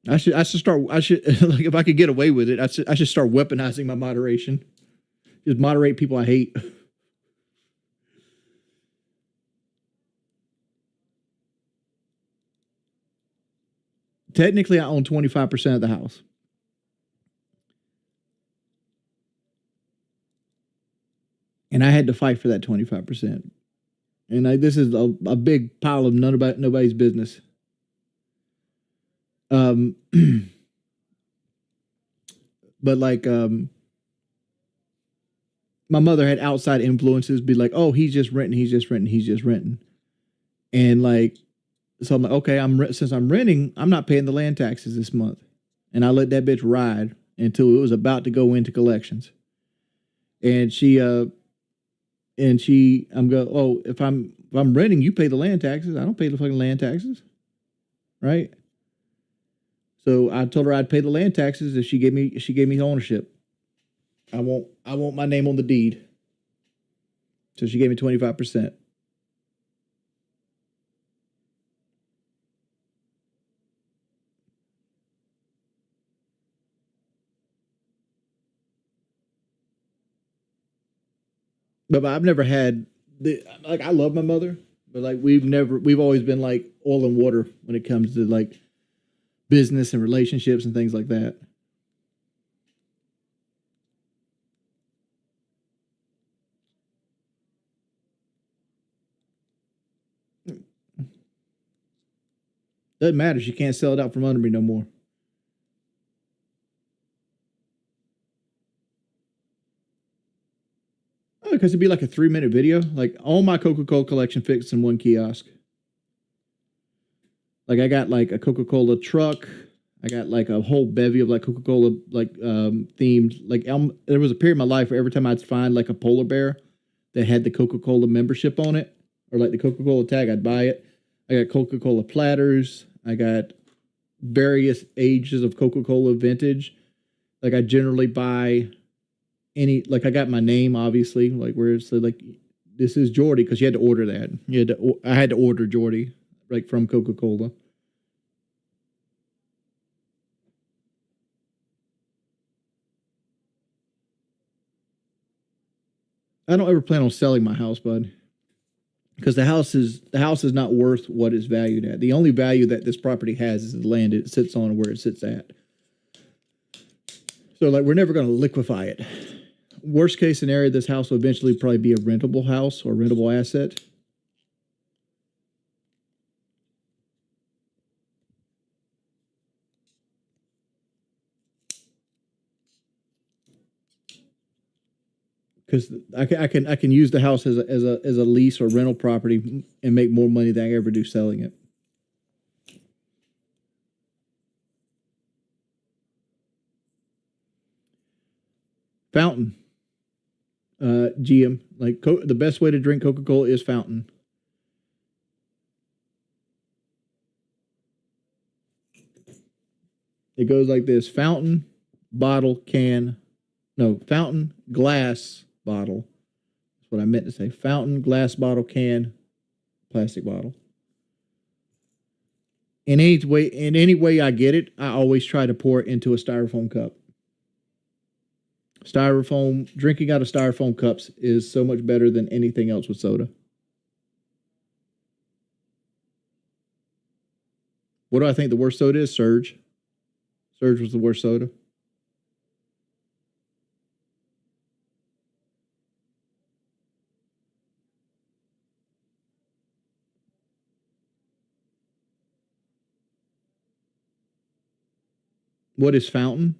I should like if I could get away with it, I should start weaponizing my moderation. Just moderate people I hate. Technically, I own 25% of the house. And I had to fight for that 25%. and this is a big pile of nobody's business. But like, my mother had outside influences be like, "Oh, he's just renting," and like, so I'm like, okay, since I'm renting, I'm not paying the land taxes this month, and I let that bitch ride until it was about to go into collections, and I'm go, oh, if I'm renting, you pay the land taxes. I don't pay the fucking land taxes, right? So I told her I'd pay the land taxes if she gave me ownership. I want my name on the deed. So she gave me 25%. But I've never had I love my mother, but like we've always been like oil and water when it comes to like business and relationships and things like that. Doesn't matter. She can't sell it out from under me no more. Oh, because it'd be like a 3-minute video. Like all my Coca-Cola collection fits in one kiosk. Like I got like a Coca-Cola truck. I got like a whole bevy of like Coca-Cola like themed. Like there was a period in my life where every time I'd find like a polar bear that had the Coca-Cola membership on it or like the Coca-Cola tag, I'd buy it. I got Coca-Cola platters. I got various ages of Coca-Cola vintage. Like I generally buy any, like I got my name obviously, like where it's like this is Jordy because you had to order that. I had to order Jordy like from Coca-Cola. I don't ever plan on selling my house, bud, because the house is not worth what it's valued at. The only value that this property has is the land it sits on and where it sits at. So like we're never going to liquefy it. Worst case scenario, this house will eventually probably be a rentable house or rentable asset. Because I can use the house as a lease or rental property and make more money than I ever do selling it. Fountain, GM, like the best way to drink Coca-Cola is fountain. It goes like this: fountain, bottle, can, no, fountain, glass, bottle. That's what I meant to say. Fountain, glass, bottle, can, plastic bottle. In any way I get it, I always try to pour it into a styrofoam cup. Drinking out of styrofoam cups is so much better than anything else with soda. What do I think the worst soda is? Surge. Surge was the worst soda. What is fountain?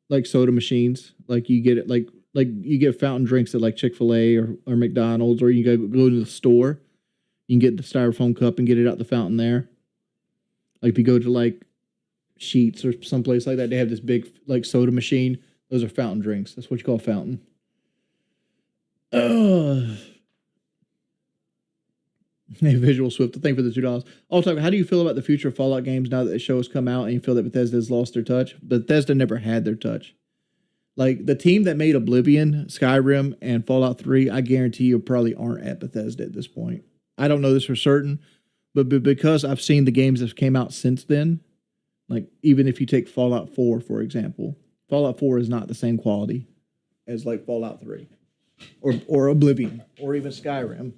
Like soda machines. Like you get it like you get fountain drinks at like Chick-fil-A or McDonald's, or you go to the store. You can get the styrofoam cup and get it out the fountain there. Like if you go to like Sheets or someplace like that, they have this big like soda machine. Those are fountain drinks. That's what you call a fountain. Hey, Visual Swift, thank you for the $2. Also, how do you feel about the future of Fallout games now that the show has come out and you feel that Bethesda's lost their touch? Bethesda never had their touch. Like the team that made Oblivion, Skyrim, and Fallout 3, I guarantee you probably aren't at Bethesda at this point. I don't know this for certain, but because I've seen the games that came out since then, like even if you take Fallout 4, for example, Fallout 4 is not the same quality as like Fallout 3 or Oblivion or even Skyrim.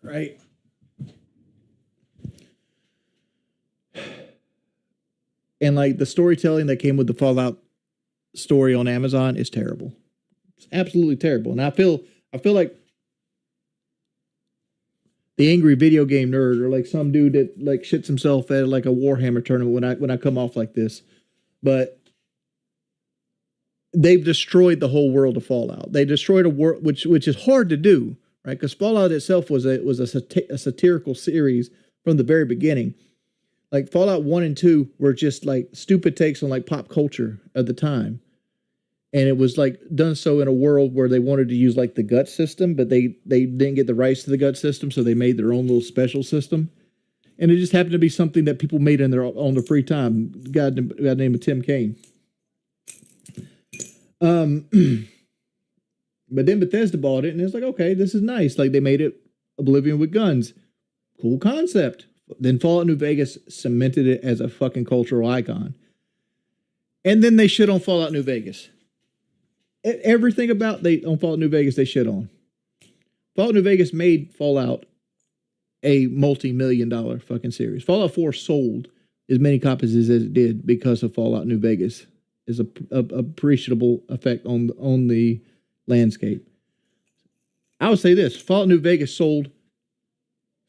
Right. And like the storytelling that came with the Fallout story on Amazon is terrible. It's absolutely terrible. And I feel like the angry video game nerd, or like some dude that like shits himself at like a Warhammer tournament when I come off like this. But they've destroyed the whole world of Fallout. They destroyed a world which is hard to do, right? Because Fallout itself was a satirical series from the very beginning. Like Fallout 1 and 2 were just like stupid takes on like pop culture at the time. And it was like done so in a world where they wanted to use like the gut system, but they didn't get the rights to the gut system, so they made their own little special system. And it just happened to be something that people made on their free time. A guy named Tim Kaine. But then Bethesda bought it, and it's like, okay, this is nice. Like they made it Oblivion with guns. Cool concept. Then Fallout New Vegas cemented it as a fucking cultural icon. And then they shit on Fallout New Vegas. Everything about on Fallout New Vegas they shit on. Fallout New Vegas made Fallout a multi-million-dollar fucking series. Fallout 4 sold as many copies as it did because of Fallout New Vegas. Is a appreciable effect on the landscape. I would say this: Fallout New Vegas sold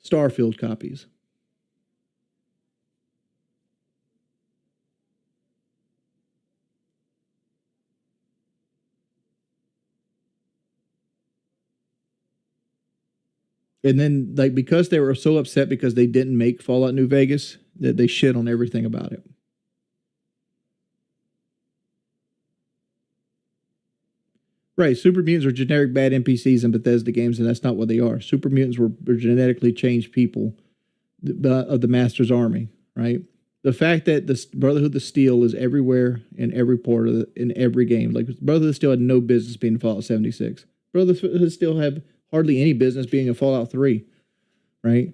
Starfield copies. And then, like, because they were so upset because they didn't make Fallout New Vegas, that they shit on everything about it. Right, super mutants are generic bad NPCs in Bethesda games, and that's not what they are. Super mutants were genetically changed people of the Master's Army, right? The fact that the Brotherhood of Steel is everywhere in every port in every game, like Brotherhood of Steel had no business being in Fallout 76. Brotherhood of Steel have hardly any business being in Fallout 3, right?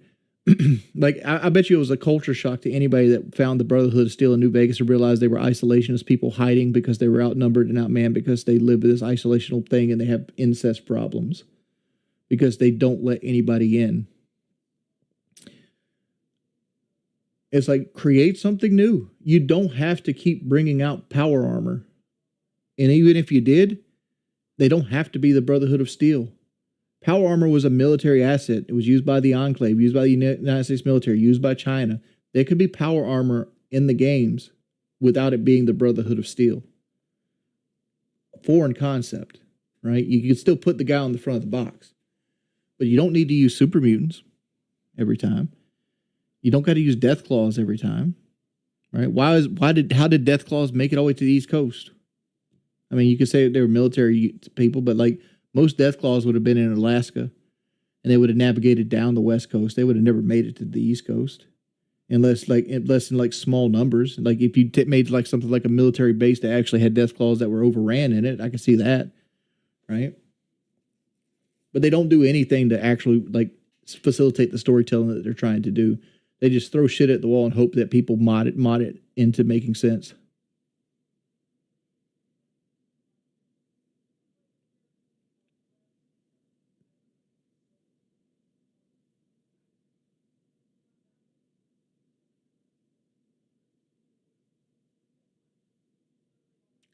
Like, I bet you it was a culture shock to anybody that found the Brotherhood of Steel in New Vegas and realized they were isolationist people hiding because they were outnumbered and outmanned because they live this isolational thing and they have incest problems because they don't let anybody in. It's like, create something new. You don't have to keep bringing out power armor. And even if you did, they don't have to be the Brotherhood of Steel. Power armor was a military asset. It was used by the Enclave, used by the United States military, used by China. There could be power armor in the games without it being the Brotherhood of Steel. Foreign concept, right? You can still put the guy on the front of the box. But you don't need to use super mutants every time. You don't got to use death claws every time, right? How did death claws make it all the way to the East Coast? I mean, you could say they were military people, but like, most death claws would have been in Alaska, and they would have navigated down the West Coast. They would have never made it to the East Coast, unless in like small numbers. Like if you made like something like a military base that actually had death claws that were overran in it, I could see that, right? But they don't do anything to actually like facilitate the storytelling that they're trying to do. They just throw shit at the wall and hope that people mod it into making sense.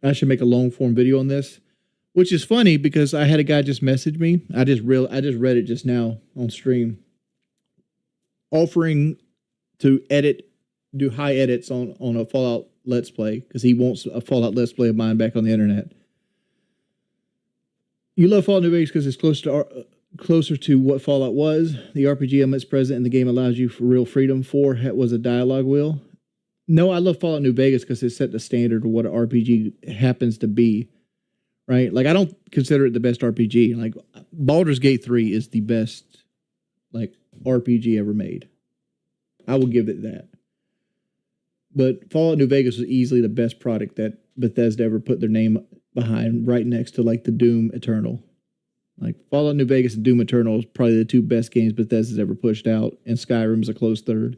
I should make a long form video on this, which is funny because I had a guy just message me. I just read it just now on stream, offering to do high edits on a Fallout Let's Play because he wants a Fallout Let's Play of mine back on the internet. You love Fallout New Vegas because it's closer to what Fallout was. The RPG elements present in the game allows you for real freedom. 4 was a dialogue wheel. No, I love Fallout New Vegas because it set the standard of what an RPG happens to be, right? Like, I don't consider it the best RPG. Like, Baldur's Gate 3 is the best, like, RPG ever made. I will give it that. But Fallout New Vegas was easily the best product that Bethesda ever put their name behind, right next to, like, the Doom Eternal. Like, Fallout New Vegas and Doom Eternal is probably the two best games Bethesda's ever pushed out, and Skyrim's a close third.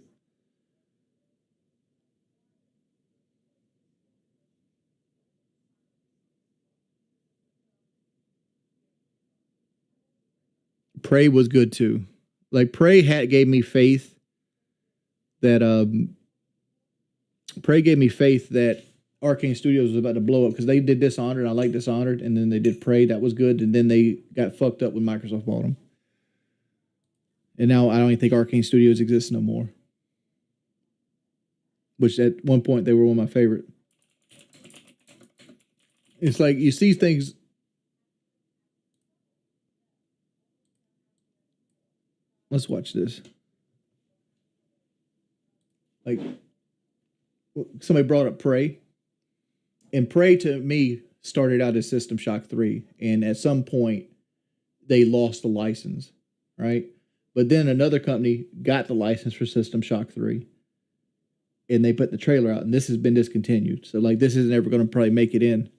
Prey was good too. Like Prey gave me faith that Arcane Studios was about to blow up because they did Dishonored. I like Dishonored, and then they did Prey. That was good, and then they got fucked up when Microsoft bought them. And now I don't even think Arcane Studios exists no more. Which at one point they were one of my favorite. It's like you see things. Let's watch this. Like somebody brought up Prey. And Prey to me started out as System Shock 3. And at some point they lost the license, right? But then another company got the license for System Shock 3. And they put the trailer out, and this has been discontinued. So, like, this isn't ever going to probably make it in.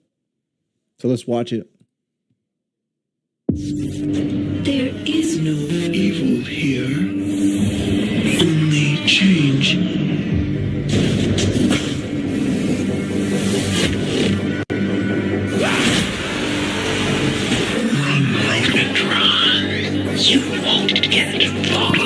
So let's watch it. There is no evil here, only change. Run, Ronan, run. You won't get far.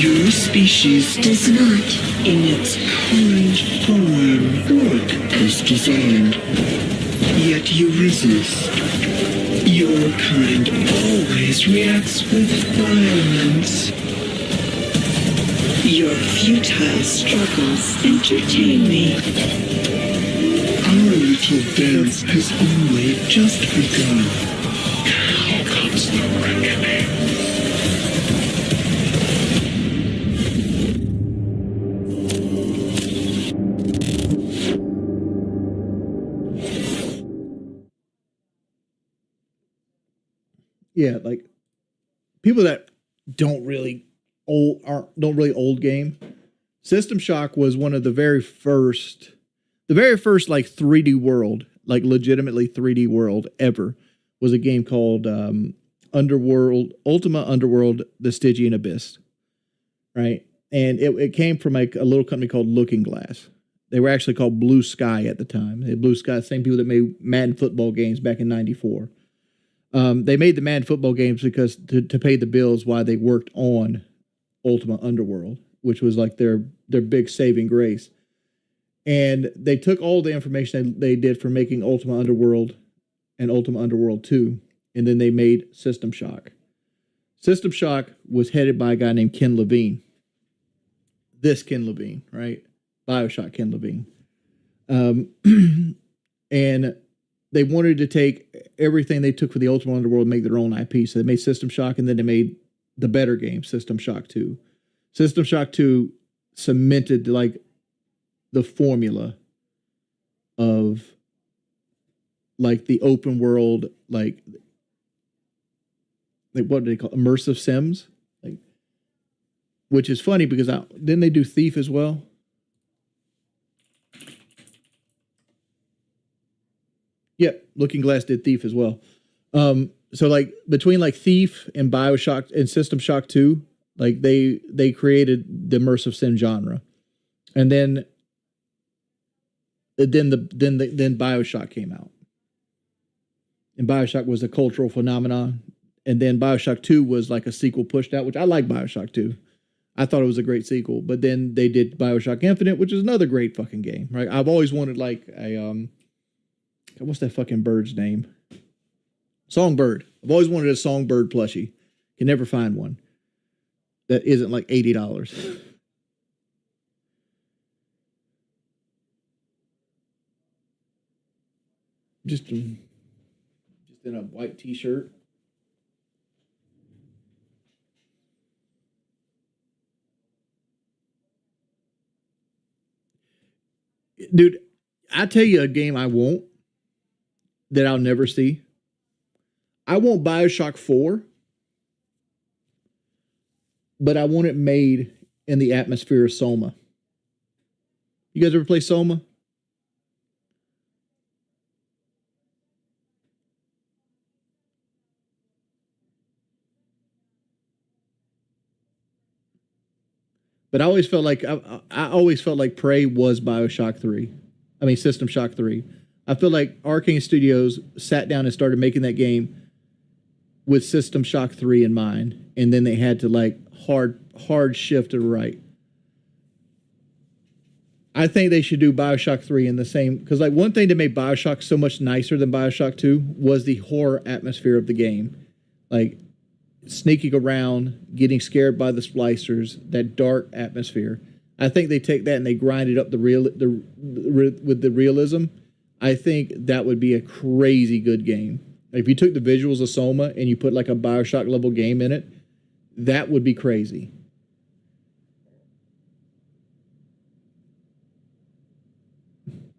Your species does not, in its current form, work as designed. Yet you resist. Your kind always reacts with violence. Your futile struggles entertain me. Our little dance has only just begun. Now comes the reckoning. Yeah, like people that don't really old game. System Shock was one of the very first like 3D world, like legitimately 3D world ever, was a game called Ultima Underworld: The Stygian Abyss, right? And it came from like a little company called Looking Glass. They were actually called Blue Sky at the time. Blue Sky, same people that made Madden football games back in '94. They made the Madden football games because to pay the bills while they worked on Ultima Underworld, which was like their big saving grace. And they took all the information they did for making Ultima Underworld and Ultima Underworld 2, and then they made System Shock. System Shock was headed by a guy named Ken Levine. This Ken Levine, right? BioShock Ken Levine. And they wanted to take everything they took for the Ultima Underworld and make their own IP. So they made System Shock, and then they made the better game, System Shock 2. System Shock 2 cemented like the formula of like the open world, like what do they call it? Immersive Sims? Like, which is funny because didn't they do Thief as well? Yep, Looking Glass did Thief as well. So like between like Thief and BioShock and System Shock 2, like they created the immersive sim genre. And then BioShock came out. And BioShock was a cultural phenomenon. And then BioShock 2 was like a sequel pushed out, which I like BioShock 2. I thought it was a great sequel. But then they did BioShock Infinite, which is another great fucking game, right? I've always wanted like a what's that fucking bird's name? Songbird. I've always wanted a Songbird plushie. Can never find one that isn't like $80. Just in a white t-shirt. Dude, I tell you a game I won't, that I'll never see. I want BioShock 4, but I want it made in the atmosphere of Soma. You guys ever play Soma? But I always felt like Prey was BioShock 3. I mean System Shock 3. I feel like Arcane Studios sat down and started making that game with System Shock 3 in mind, and then they had to like hard shift to the right. I think they should do Bioshock 3 in the same, because like one thing that made Bioshock so much nicer than Bioshock 2 was the horror atmosphere of the game. Like sneaking around, getting scared by the splicers, that dark atmosphere. I think they take that and they grind it up with the realism. I think that would be a crazy good game. If you took the visuals of Soma and you put like a Bioshock level game in it, that would be crazy.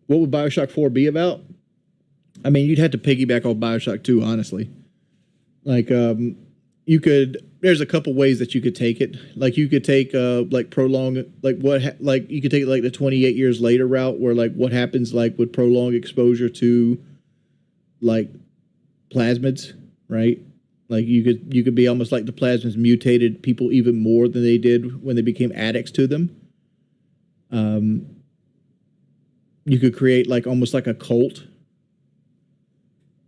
What would Bioshock 4 be about? I mean, you'd have to piggyback off Bioshock 2, honestly. Like, you could. There's a couple ways that you could take it. Like, you could take like prolong, like like you could take it like the 28 years later route, where like what happens like with prolonged exposure to like plasmids, right? Like you could be almost like the plasmids mutated people even more than they did when they became addicts to them. You could create like almost like a cult,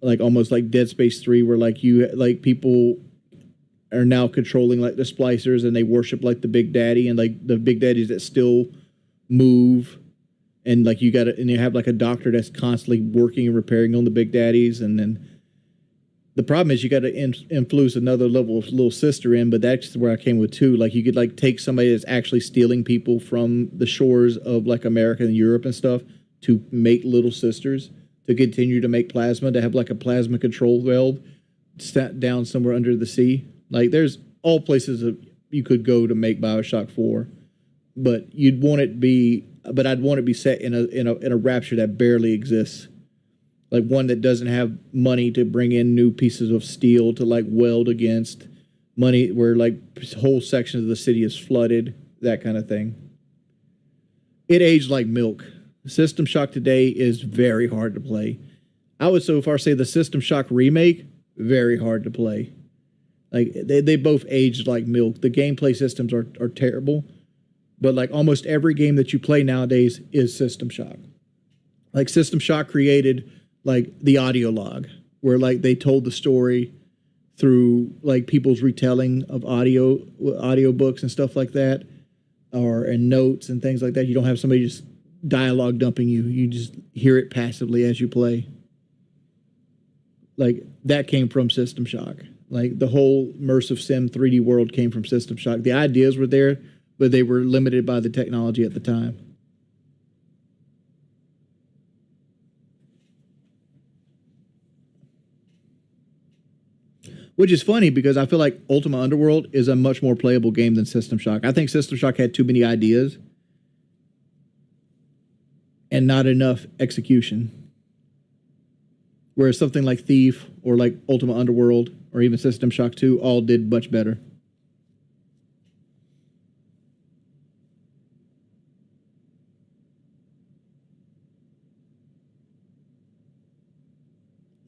like almost like Dead Space 3, where like you like people are now controlling like the splicers and they worship like the Big Daddy and like the Big Daddies that still move, and like you have like a doctor that's constantly working and repairing on the Big Daddies. And then the problem is you got to influence another level of little sister in, but that's where I came with 2. Like you could like take somebody that's actually stealing people from the shores of like America and Europe and stuff to make little sisters, to continue to make plasma, to have like a plasma control valve sat down somewhere under the sea. Like there's all places that you could go to make Bioshock 4, but I'd want it to be set in a rapture that barely exists. Like one that doesn't have money to bring in new pieces of steel to like weld against, money where like whole sections of the city is flooded, that kind of thing. It aged like milk. System Shock today is very hard to play. I would so far say the System Shock remake, very hard to play. Like they both aged like milk. The gameplay systems are terrible, but like almost every game that you play nowadays is System Shock. Like System Shock created like the audio log, where like they told the story through like people's retelling of audio books and stuff like that, and notes and things like that. You don't have somebody just dialogue dumping you. You just hear it passively as you play. Like that came from System Shock. Like the whole immersive sim 3D world came from System Shock. The ideas were there, but they were limited by the technology at the time. Which is funny because I feel like Ultima Underworld is a much more playable game than System Shock. I think System Shock had too many ideas and not enough execution. Whereas something like Thief or like Ultima Underworld or even System Shock 2 all did much better.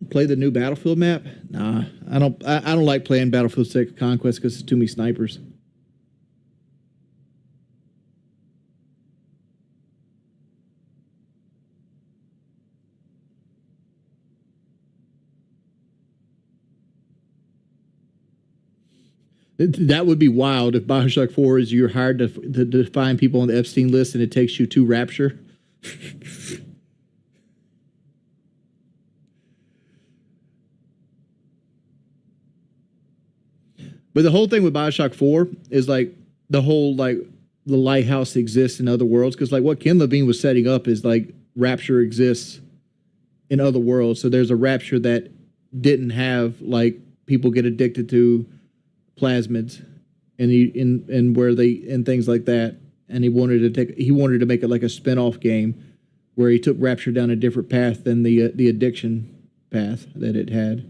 Play the new Battlefield map? Nah, I don't like playing Battlefield 6 Conquest because it's too many snipers. That would be wild if Bioshock 4 is you're hired to find people on the Epstein list and it takes you to Rapture. But the whole thing with Bioshock 4 is like the whole like the lighthouse exists in other worlds, because like what Ken Levine was setting up is like Rapture exists in other worlds. So there's a Rapture that didn't have like people get addicted to plasmids and where they and things like that. And he wanted to make it like a spin-off game where he took Rapture down a different path than the addiction path that it had.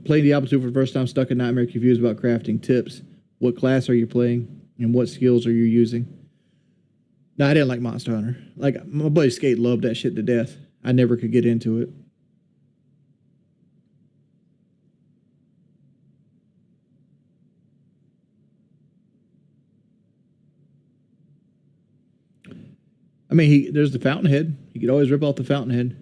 Playing Diablo 2 for the first time, stuck in Nightmare, confused about crafting. Tips: what class are you playing and what skills are you using? No, I didn't like Monster Hunter. Like my buddy Skate loved that shit to death. I never could get into it. I mean, there's the Fountainhead. You could always rip off the Fountainhead.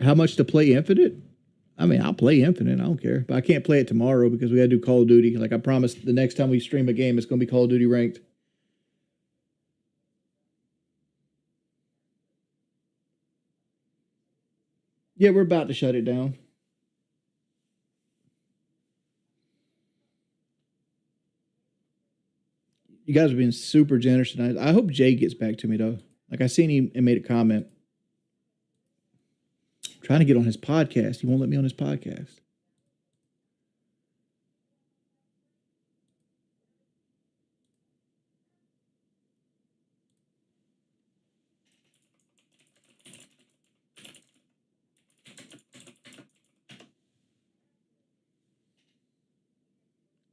How much to play Infinite? I mean, I'll play Infinite. I don't care. But I can't play it tomorrow because we got to do Call of Duty. Like I promised, the next time we stream a game, it's going to be Call of Duty ranked. Yeah, we're about to shut it down. You guys have been super generous tonight. I hope Jay gets back to me though. Like I seen him and made a comment. I'm trying to get on his podcast. He won't let me on his podcast.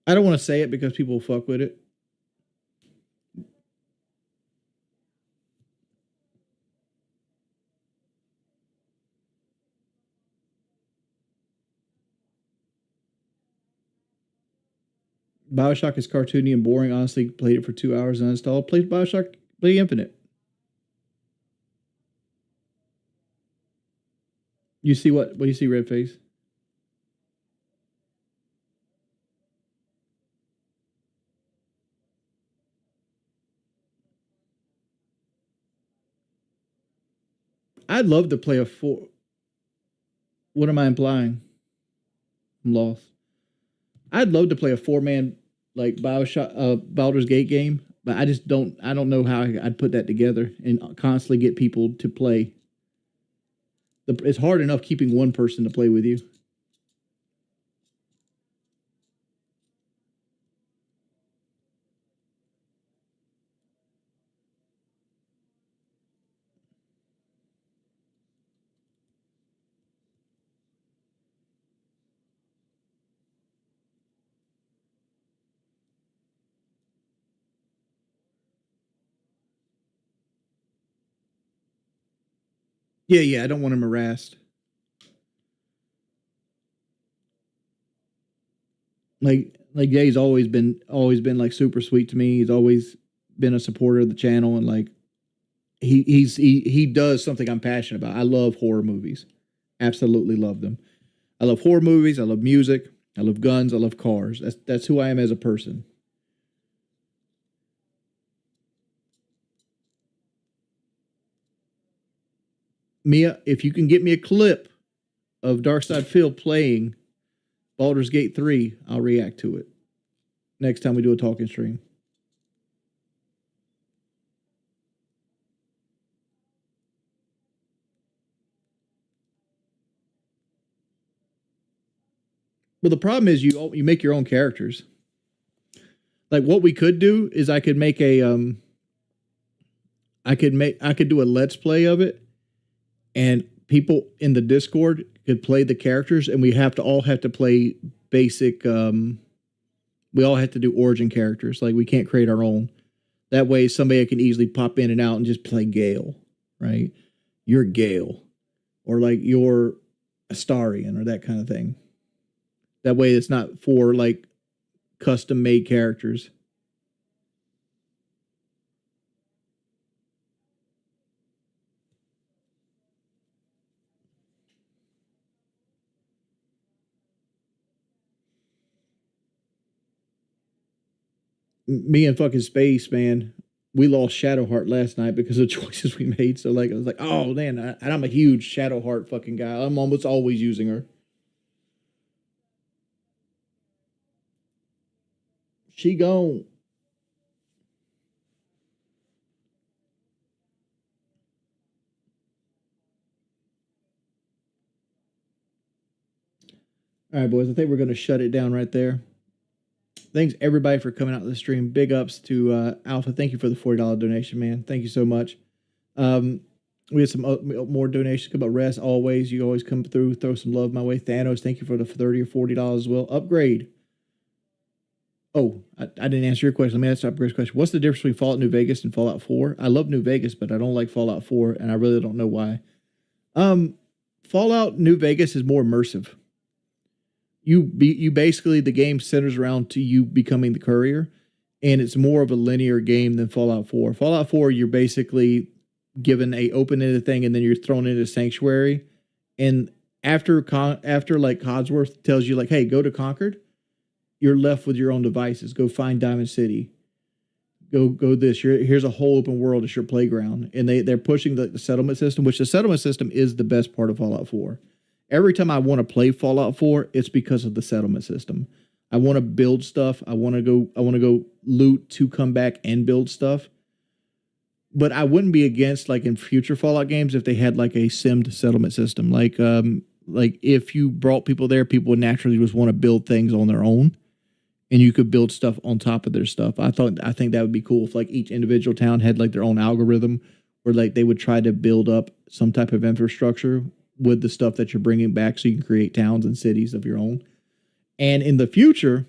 I don't want to say it because people will fuck with it. BioShock is cartoony and boring. Honestly, played it for 2 hours and uninstalled. Played BioShock, play Infinite. You see what do you see, red face? I'd love to play a four. What am I implying? I'm lost. I'd love to play a 4-man like BioShock, Baldur's Gate game, but I just don't. I don't know how I'd put that together and constantly get people to play. It's hard enough keeping one person to play with you. Yeah, I don't want him harassed. Like Jay's always been like super sweet to me. He's always been a supporter of the channel and like he does something I'm passionate about. I love horror movies. Absolutely love them. I love horror movies, I love music, I love guns, I love cars. That's who I am as a person. Mia, if you can get me a clip of Darkside Phil playing Baldur's Gate 3, I'll react to it next time we do a talking stream. Well, the problem is you make your own characters. Like what we could do is I could make a I could do a let's play of it, and people in the Discord could play the characters, and we all have to play basic. We all have to do origin characters. Like we can't create our own. That way, somebody can easily pop in and out and just play Gale, right? You're Gale, or like you're Astarion, or that kind of thing. That way, it's not for like custom made characters. Me and fucking Space, man, we lost Shadowheart last night because of choices we made. So like, I was like, oh man, and I'm a huge Shadowheart fucking guy. I'm almost always using her. She gone. All right, boys. I think we're going to shut it down right there. Thanks everybody for coming out to the stream. Big ups to Alpha. Thank you for the $40 donation, man. Thank you so much. We had some more donations come up. Rest always. You always come through, throw some love my way. Thanos, thank you for the $30 or $40 as well. Upgrade. Oh, I didn't answer your question. Let me answer Upgrade's question. What's the difference between Fallout New Vegas and Fallout 4? I love New Vegas, but I don't like Fallout 4, and I really don't know why. Fallout New Vegas is more immersive. You basically, the game centers around to you becoming the courier, and it's more of a linear game than Fallout 4. Fallout 4, you're basically given a open-ended thing, and then you're thrown into Sanctuary, And after like Codsworth tells you like, hey, go to Concord, you're left with your own devices. Go find Diamond City. Go this. Here's a whole open world. It's your playground. And they're pushing the settlement system, which the settlement system is the best part of Fallout 4. Every time I want to play Fallout 4, it's because of the settlement system. I want to build stuff. I want to go loot to come back and build stuff. But I wouldn't be against like in future Fallout games if they had like a simmed settlement system. Like if you brought people there, people would naturally just want to build things on their own, and you could build stuff on top of their stuff. I think that would be cool if like each individual town had like their own algorithm, where like they would try to build up some type of infrastructure with the stuff that you're bringing back, so you can create towns and cities of your own. And in the future,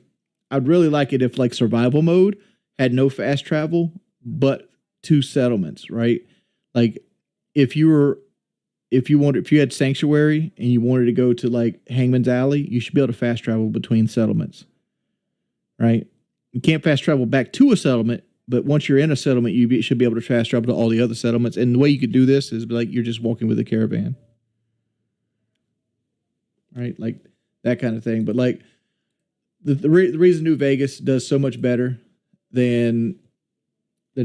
I'd really like it if like survival mode had no fast travel, but 2 settlements, right? Like if you had Sanctuary and you wanted to go to like Hangman's Alley, you should be able to fast travel between settlements, right? You can't fast travel back to a settlement, but once you're in a settlement, should be able to fast travel to all the other settlements. And the way you could do this is like you're just walking with a caravan, right? Like that kind of thing. But like the reason New Vegas does so much better than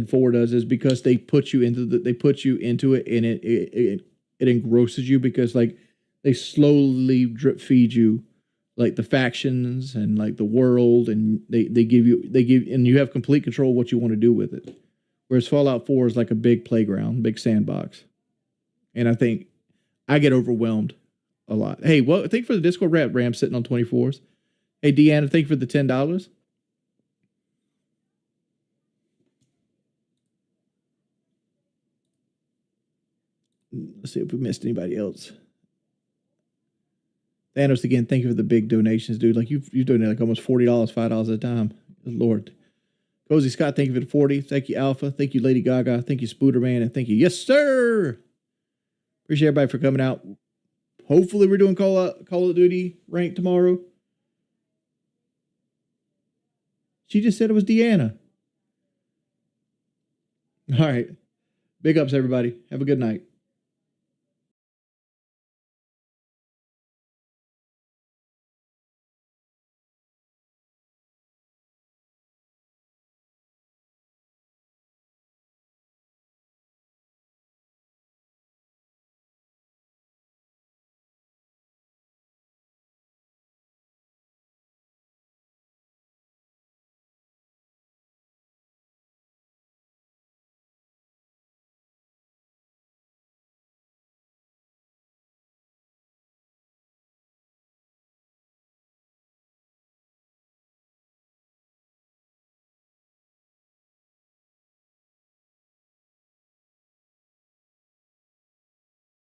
4 does is because they put you into it, and it engrosses you, because like they slowly drip feed you like the factions and like the world, and they give and you have complete control of what you want to do with it. Whereas Fallout 4 is like a big playground, big sandbox. And I think I get overwhelmed a lot. Hey, well, thank you for the Discord Ram sitting on 24s. Hey, Deanna, thank you for the $10. Let's see if we missed anybody else. Thanos, again, thank you for the big donations, dude. Like you've donated like almost $40, $5 at a time. Good Lord. Cozy Scott, thank you for the 40. Thank you, Alpha. Thank you, Lady Gaga. Thank you, Spooderman. And thank you, yes, sir. Appreciate everybody for coming out. Hopefully we're doing Call of Duty rank tomorrow. She just said it was Deanna. All right. Big ups, everybody. Have a good night.